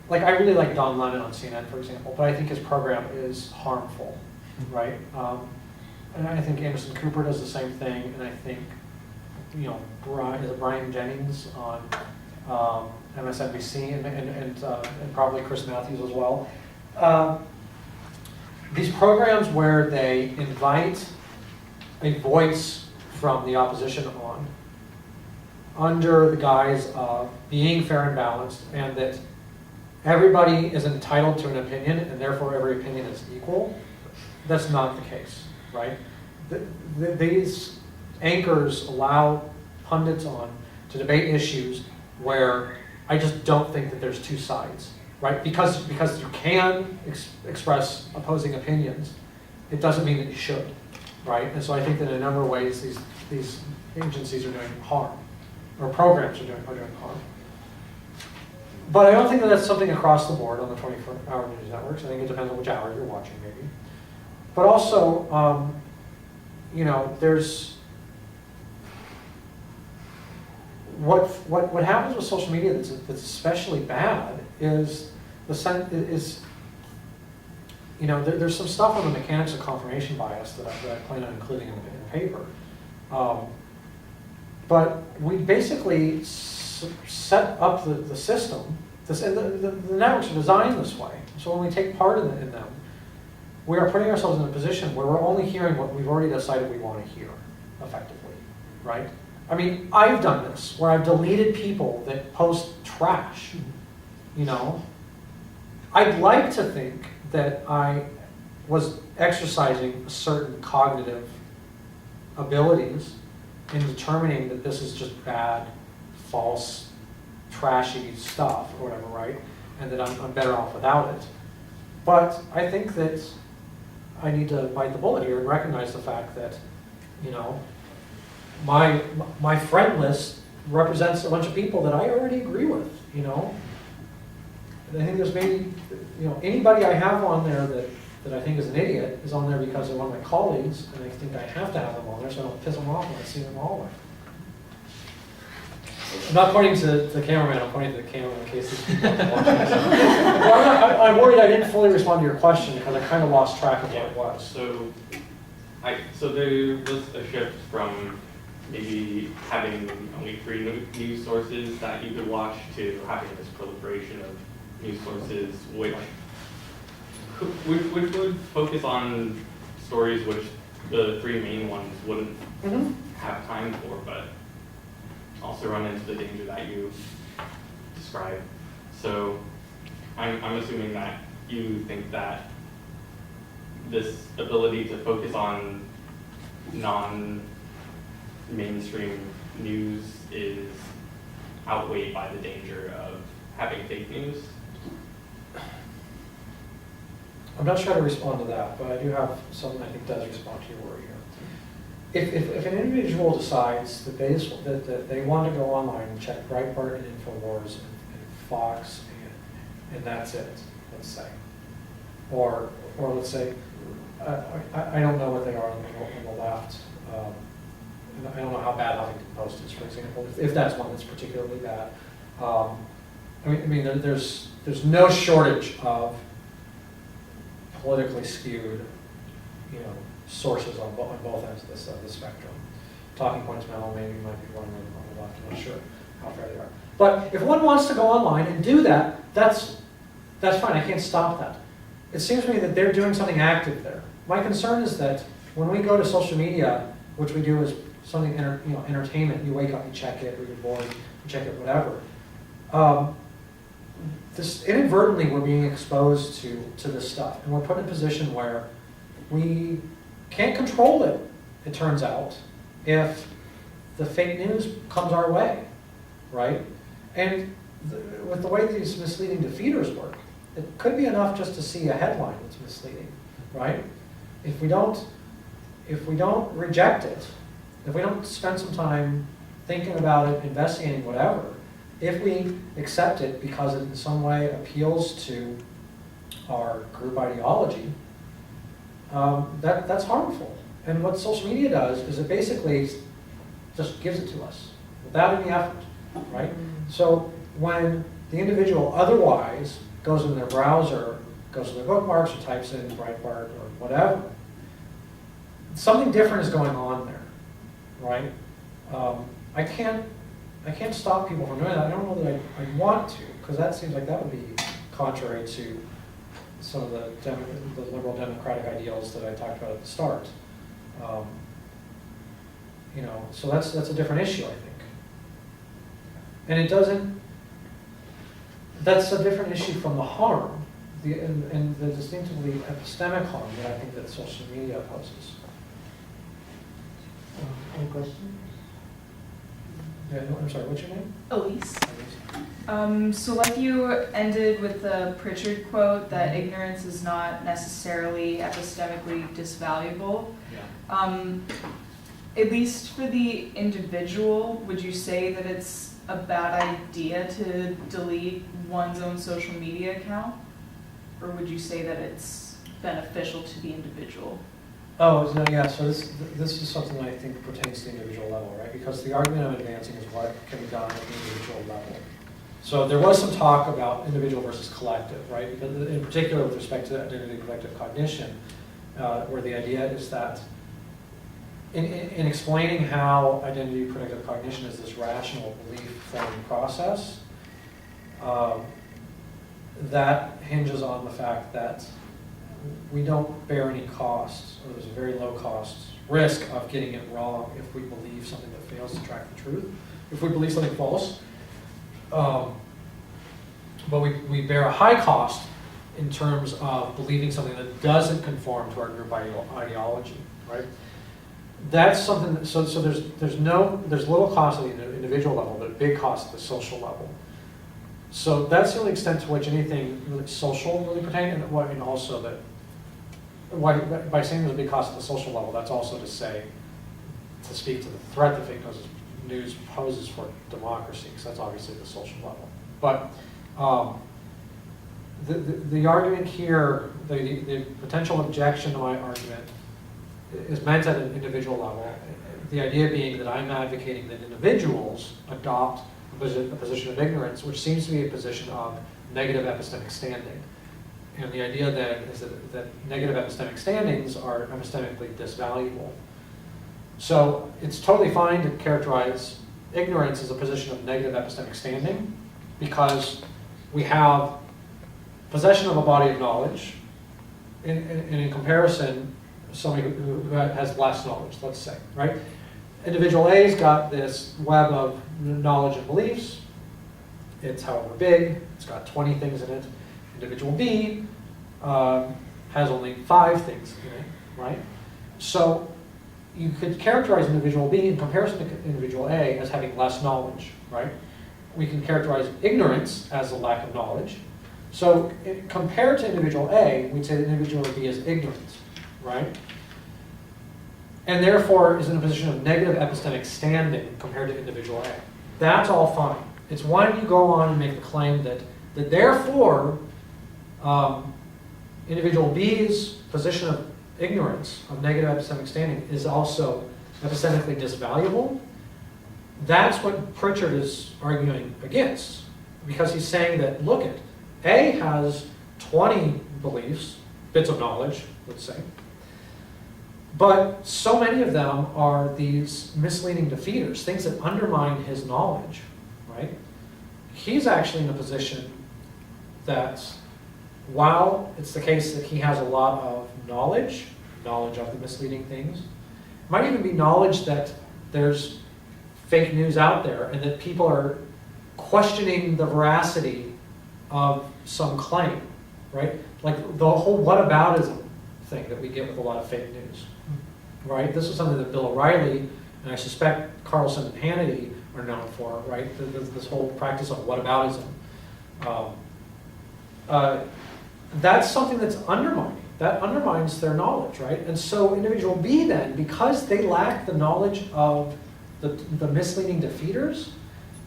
S1: like, I really like Don Lemon on CNN, for example, but I think his program is harmful, right? And I think Anderson Cooper does the same thing, and I think, you know, Brian Jennings on MSNBC and probably Chris Matthews as well. These programs where they invite a voice from the opposition on, under the guise of being fair and balanced, and that everybody is entitled to an opinion, and therefore every opinion is equal, that's not the case, right? These anchors allow pundits on to debate issues where I just don't think that there's two sides, right? Because you can express opposing opinions, it doesn't mean that you should, right? And so I think that in a number of ways these agencies are doing harm, or programs are doing harm. But I don't think that that's something across the board on the 24-hour news networks. I think it depends on which hour you're watching, maybe. But also, you know, there's what happens with social media that's especially bad is you know, there's some stuff on the mechanics of confirmation bias that I plan on including in the paper. But we basically set up the system, and the networks are designed this way. So when we take part in them, we are putting ourselves in a position where we're only hearing what we've already decided we want to hear, effectively, right? I mean, I've done this, where I've deleted people that post trash, you know? I'd like to think that I was exercising certain cognitive abilities in determining that this is just bad, false, trashy stuff, or whatever, right? And that I'm better off without it. But I think that I need to bite the bullet here and recognize the fact that, you know, my friend list represents a bunch of people that I already agree with, you know? And I think there's maybe, you know, anybody I have on there that I think is an idiot is on there because they're one of my colleagues, and I think I have to have them on there so I don't piss them off when I see them all. I'm not pointing to the cameraman, I'm pointing to the camera in case these people are watching this. Well, I'm worried I didn't fully respond to your question because I kind of lost track of what it was.
S4: So there was a shift from maybe having only 3 news sources that you could watch to having this proliferation of news sources, which would focus on stories which the 3 main ones wouldn't have time for, but also run into the danger that you described. So I'm assuming that you think that this ability to focus on non-mainstream news is outweighed by the danger of having fake news?
S1: I'm not sure how to respond to that, but I do have something I think does respond to your worry here. If an individual decides that they want to go online and check Breitbart and InfoWars and Fox and that's it, let's say, or let's say, I don't know what they are on the left. And I don't know how bad Huffington Post is, for example, if that's one that's particularly bad. I mean, there's no shortage of politically skewed, sources on both ends of the spectrum. Talking Points Memo maybe might be one on the left. I'm not sure how fair they are. But if one wants to go online and do that, that's fine. I can't stop that. It seems to me that they're doing something active there. My concern is that when we go to social media, which we do as something entertainment, you wake up, you check it, or you're bored, you check it, whatever. This inadvertently we're being exposed to this stuff, and we're put in a position where we can't control it. It turns out, if the fake news comes our way, right? And with the way these misleading defeaters work, it could be enough just to see a headline that's misleading, right? If we don't reject it, if we don't spend some time thinking about it, investigating whatever, if we accept it because it in some way appeals to our group ideology, that's harmful. And what social media does is it basically just gives it to us without any effort, right? So when the individual otherwise goes in their browser, goes to their bookmarks, or types in Breitbart or whatever, something different is going on there, right? I can't stop people from doing that. I don't know that I want to, because that seems like that would be contrary to some of the liberal democratic ideals that I talked about at the start. So that's a different issue, I think. And it doesn't. That's a different issue from the harm, and the distinctively epistemic harm that I think that social media poses.
S2: Any questions?
S1: Yeah, no, I'm sorry, what's your name?
S5: Elise. So like you ended with the Pritchard quote that ignorance is not necessarily epistemically disvaluable.
S1: Yeah.
S5: At least for the individual, would you say that it's a bad idea to delete one's own social media account? Or would you say that it's beneficial to the individual?
S1: Oh, no, yeah, so this is something I think pertains to the individual level, right? Because the argument I'm advancing is what can be done at the individual level. So there was some talk about individual versus collective, right? Because in particular with respect to identity collective cognition, where the idea is that in explaining how identity predictive cognition is this rational belief-forming process, that hinges on the fact that we don't bear any costs, or there's a very low cost risk of getting it wrong if we believe something that fails to track the truth. If we believe something false, but we bear a high cost in terms of believing something that doesn't conform to our group ideology, right? That's something that, so there's little cost at the individual level, but a big cost at the social level. So that's the only extent to which anything really social really pertains, and also that by saying there's a big cost at the social level, that's also to speak to the threat that fake news poses for democracy, because that's obviously the social level. But the argument here, the potential objection to my argument is meant at an individual level. The idea being that I'm advocating that individuals adopt a position of ignorance, which seems to be a position of negative epistemic standing. And the idea then is that negative epistemic standings are epistemically disvaluable. So it's totally fine to characterize ignorance as a position of negative epistemic standing, because we have possession of a body of knowledge, and in comparison, somebody who has less knowledge, let's say, right? Individual A's got this web of knowledge and beliefs. It's however big, it's got 20 things in it. Individual B has only 5 things in it, right? So you could characterize individual B in comparison to individual A as having less knowledge, right? We can characterize ignorance as a lack of knowledge. So compared to individual A, we'd say that individual B is ignorant, right? And therefore is in a position of negative epistemic standing compared to individual A. That's all fine. It's when you go on and make the claim that therefore individual B's position of ignorance, of negative epistemic standing, is also epistemically disvaluable. That's what Pritchard is arguing against, because he's saying that, look it, A has 20 beliefs, bits of knowledge, let's say, but so many of them are these misleading defeaters, things that undermine his knowledge, right? He's actually in a position that, while it's the case that he has a lot of knowledge of the misleading things, it might even be knowledge that there's fake news out there and that people are questioning the veracity of some claim, right? Like the whole whataboutism thing that we get with a lot of fake news, right? This is something that Bill O'Reilly, and I suspect Carlson and Hannity are known for, right? This whole practice of whataboutism. That's something that's undermining. That undermines their knowledge, right? And so individual B then, because they lack the knowledge of the misleading defeaters,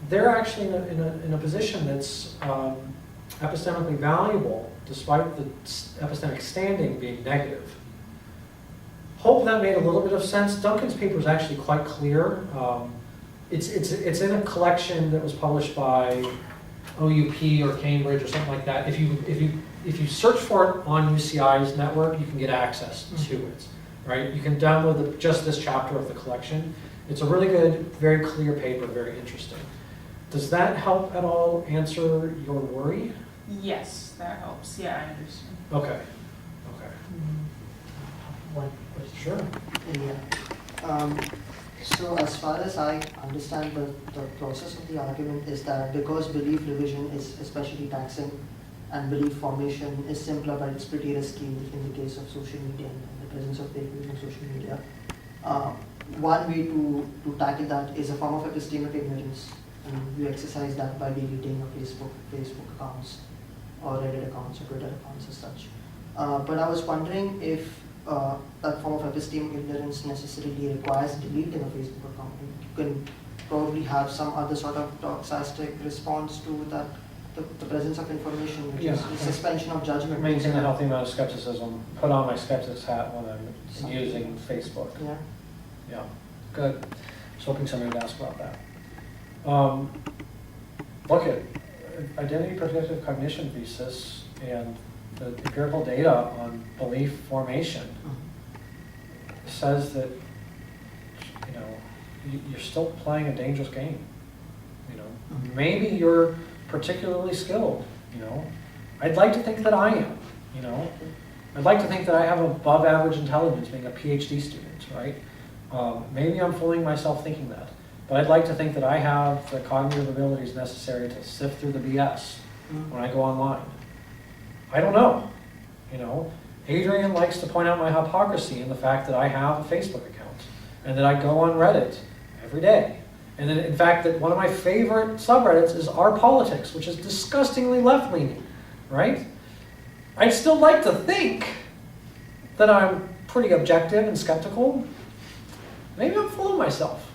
S1: they're actually in a position that's epistemically valuable, despite the epistemic standing being negative. Hope that made a little bit of sense. Duncan's paper is actually quite clear. It's in a collection that was published by OUP or Cambridge or something like that. If you search for it on UCI's network, you can get access to it, right? You can download just this chapter of the collection. It's a really good, very clear paper, very interesting. Does that help at all answer your worry?
S5: Yes, that helps. Yeah, I understand.
S1: Okay.
S2: One question.
S1: Sure.
S2: Yeah. So as far as I understand, the process of the argument is that because belief revision is especially taxing and belief formation is simpler, but it's pretty risky in the case of social media and the presence of fake news on social media, one way to tackle that is a form of epistemic ignorance, and you exercise that by deleting your Facebook accounts or Reddit accounts or Twitter accounts as such. But I was wondering if that form of epistemic ignorance necessarily requires deleting a Facebook account. You can probably have some other sort of doxastic response to that, the presence of information, which is suspension of judgment.
S1: Maintain a healthy amount of skepticism. Put on my skeptic's hat when I'm using Facebook.
S2: Yeah.
S1: Yeah, good. I was hoping somebody would ask about that. Look at identity protective cognition thesis and the empirical data on belief formation says that, you know, you're still playing a dangerous game. You know, maybe you're particularly skilled. You know, I'd like to think that I am. You know, I'd like to think that I have above average intelligence, being a PhD student, right? Maybe I'm fooling myself thinking that, but I'd like to think that I have the cognitive abilities necessary to sift through the BS when I go online. I don't know. You know, Adrian likes to point out my hypocrisy in the fact that I have a Facebook account and that I go on Reddit every day. And then, in fact, that one of my favorite subreddits is Our Politics, which is disgustingly left-leaning, right? I'd still like to think that I'm pretty objective and skeptical. Maybe I'm fooling myself.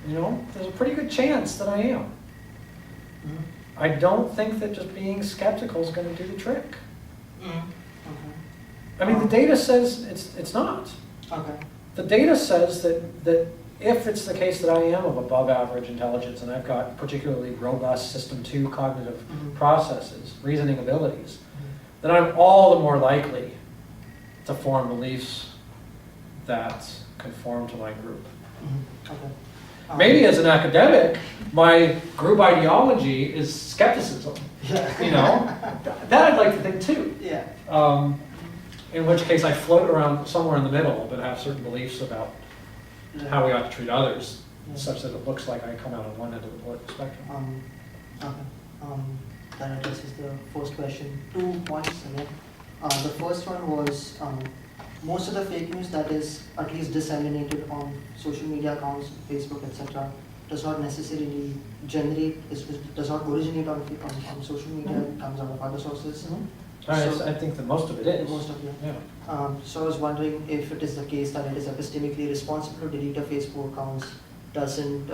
S1: You know, there's a pretty good chance that I am. I don't think that just being skeptical is going to do the trick. I mean, the data says it's not.
S2: Okay.
S1: The data says that if it's the case that I am of above average intelligence and I've got particularly robust system 2 cognitive processes, reasoning abilities, then I'm all the more likely to form beliefs that conform to my group.
S2: Okay.
S1: Maybe as an academic, my group ideology is skepticism.
S2: Yeah.
S1: You know, that I'd like to think too.
S2: Yeah.
S1: In which case I float around somewhere in the middle, but have certain beliefs about how we ought to treat others, such that it looks like I come out on one end of the political spectrum.
S2: Okay. That addresses the first question. 2 points again. The first one was most of the fake news that is at least disseminated on social media accounts, Facebook, etc., does not necessarily does not originate on social media. It comes out of other sources.
S1: I think that most of it is.
S2: Most of it.
S1: Yeah.
S2: So I was wondering if it is the case that it is epistemically responsible to delete a Facebook account. Doesn't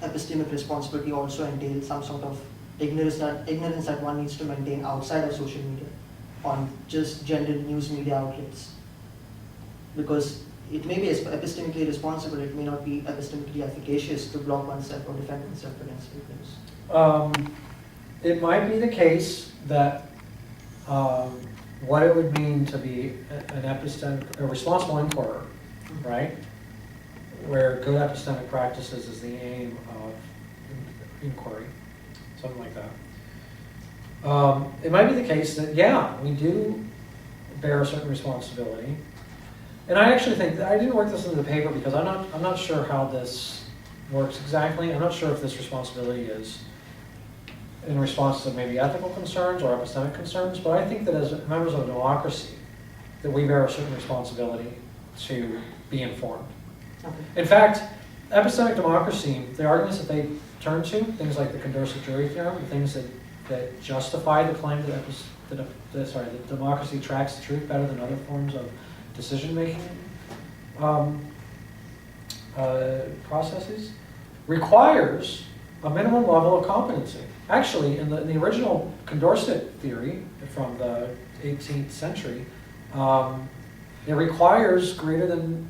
S2: epistemic responsibility also entail some sort of ignorance that one needs to maintain outside of social media on just general news media outlets? Because it may be epistemically responsible, it may not be epistemically efficacious to block oneself or defend oneself against fake news.
S1: It might be the case that what it would mean to be a responsible inquirer, right? Where good epistemic practices is the aim of inquiry, something like that. It might be the case that, yeah, we do bear a certain responsibility. And I actually think that I didn't work this into the paper because I'm not sure how this works exactly. I'm not sure if this responsibility is in response to maybe ethical concerns or epistemic concerns, but I think that as members of a democracy, that we bear a certain responsibility to be informed.
S2: Okay.
S1: In fact, epistemic democracy, the arguments that they turn to, things like the condorcet jury theorem, the things that justify the claim that democracy tracks the truth better than other forms of decision-making processes, requires a minimum level of competency. Actually, in the original Condorcet theory from the 18th century, it requires greater than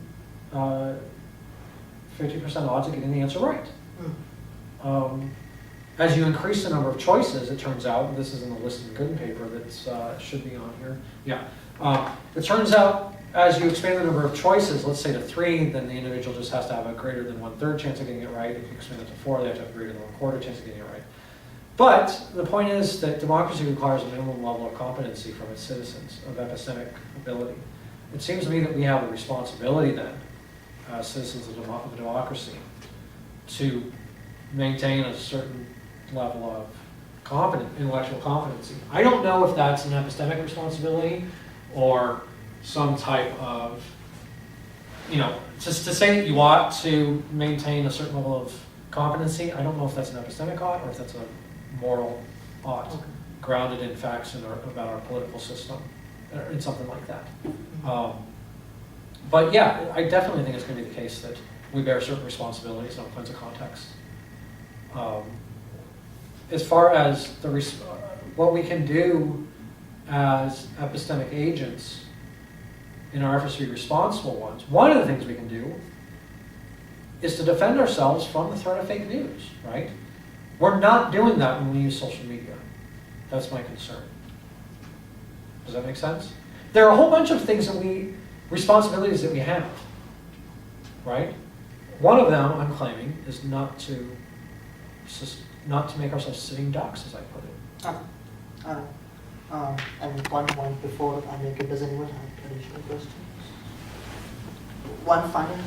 S1: 50% odds of getting the answer right. As you increase the number of choices, it turns out, and this is in the List and Gooden paper that should be on here, it turns out as you expand the number of choices, let's say to 3, then the individual just has to have a greater than 1/3 chance of getting it right. If you expand it to 4, they have to have a greater than 1/4 chance of getting it right. But the point is that democracy requires a minimum level of competency from its citizens, of epistemic ability. It seems to me that we have a responsibility then, as citizens of a democracy, to maintain a certain level of intellectual competency. I don't know if that's an epistemic responsibility or some type of, just to say that you ought to maintain a certain level of competency, I don't know if that's an epistemic ought or if that's a moral ought, grounded in facts about our political system, or in something like that. But yeah, I definitely think it's going to be the case that we bear certain responsibilities in all kinds of contexts. As far as what we can do as epistemic agents in our efforts to be responsible ones, one of the things we can do is to defend ourselves from the threat of fake news, right? We're not doing that when we use social media. That's my concern. Does that make sense? There are a whole bunch of things responsibilities that we have, right? One of them, I'm claiming, is not to make ourselves sitting ducks, as I put it.
S2: And one point before I make it, does anyone have additional questions? One final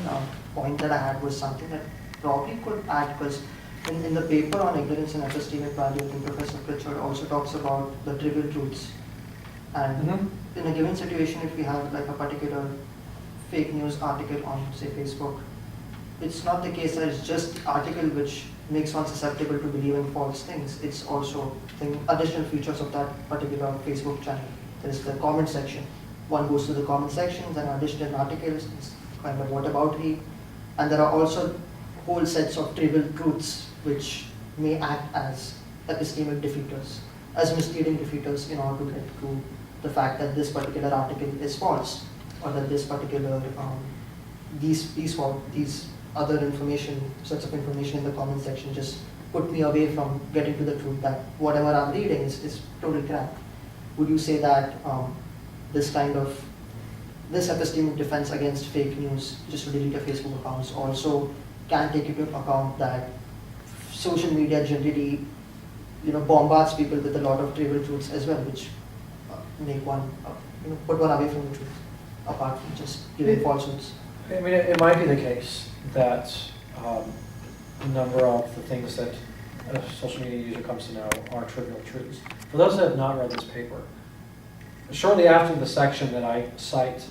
S2: point that I had was something that probably could add, because in the paper on ignorance and epistemic value, I think Professor Pritchard also talks about the trivial truths. And in a given situation, if we have like a particular fake news article on, say, Facebook, it's not the case that it's just the article which makes one susceptible to believing false things. It's also additional features of that particular Facebook channel. There's the comment section. One goes to the comment sections and additional articles, it's kind of whataboutery. And there are also whole sets of trivial truths which may act as epistemic defeaters, as misleading defeaters in order to get to the fact that this particular article is false, or that this particular these other information, sets of information in the comment section just put me away from getting to the truth that whatever I'm reading is totally crap. Would you say that this epistemic defense against fake news, just delete your Facebook accounts, also can take into account that social media generally, bombards people with a lot of trivial truths as well, which make one, put one away from the truth, apart from just giving falsehoods?
S1: I mean, it might be the case that a number of the things that a social media user comes to know are trivial truths. For those that have not read this paper, shortly after the section that I cite,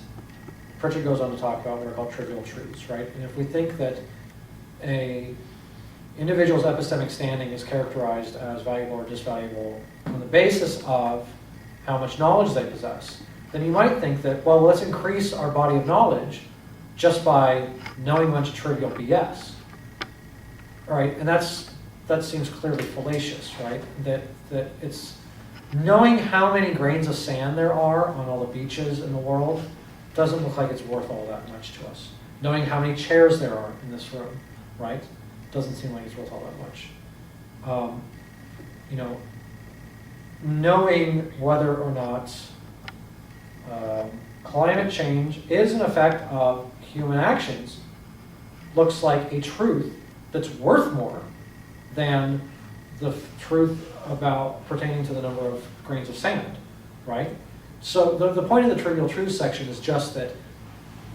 S1: Pritchard goes on to talk about what are called trivial truths, right? And if we think that a individual's epistemic standing is characterized as valuable or disvaluable on the basis of how much knowledge they possess, then you might think that, well, let's increase our body of knowledge just by knowing a bunch of trivial BS. All right, and that seems clearly fallacious, right? That it's knowing how many grains of sand there are on all the beaches in the world doesn't look like it's worth all that much to us. Knowing how many chairs there are in this room, right? Doesn't seem like it's worth all that much. Knowing whether or not climate change is an effect of human actions looks like a truth that's worth more than the truth about pertaining to the number of grains of sand, right? So the point of the trivial truths section is just that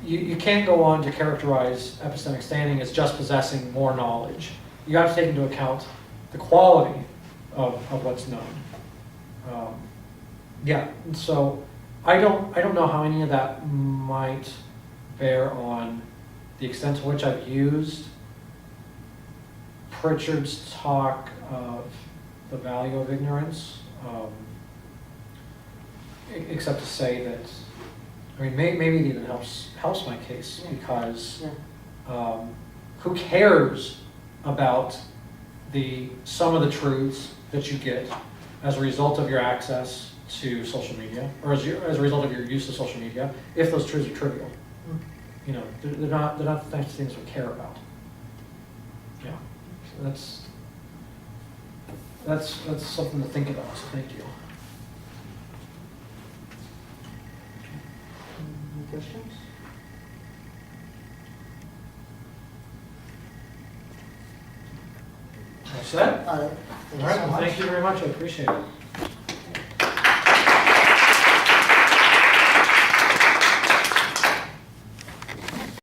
S1: you can't go on to characterize epistemic standing as just possessing more knowledge. You have to take into account the quality of what's known. So I don't know how any of that might bear on the extent to which I've used Pritchard's talk of the value of ignorance, except to say that, I mean, maybe it even helps my case, because who cares about some of the truths that you get as a result of your access to social media, or as a result of your use of social media, if those truths are trivial? They're not the types of things we care about. Yeah, so that's something to think about. So thank you.
S2: Any questions?
S1: All set?
S2: All right.
S1: All right, well, thank you very much. I appreciate it.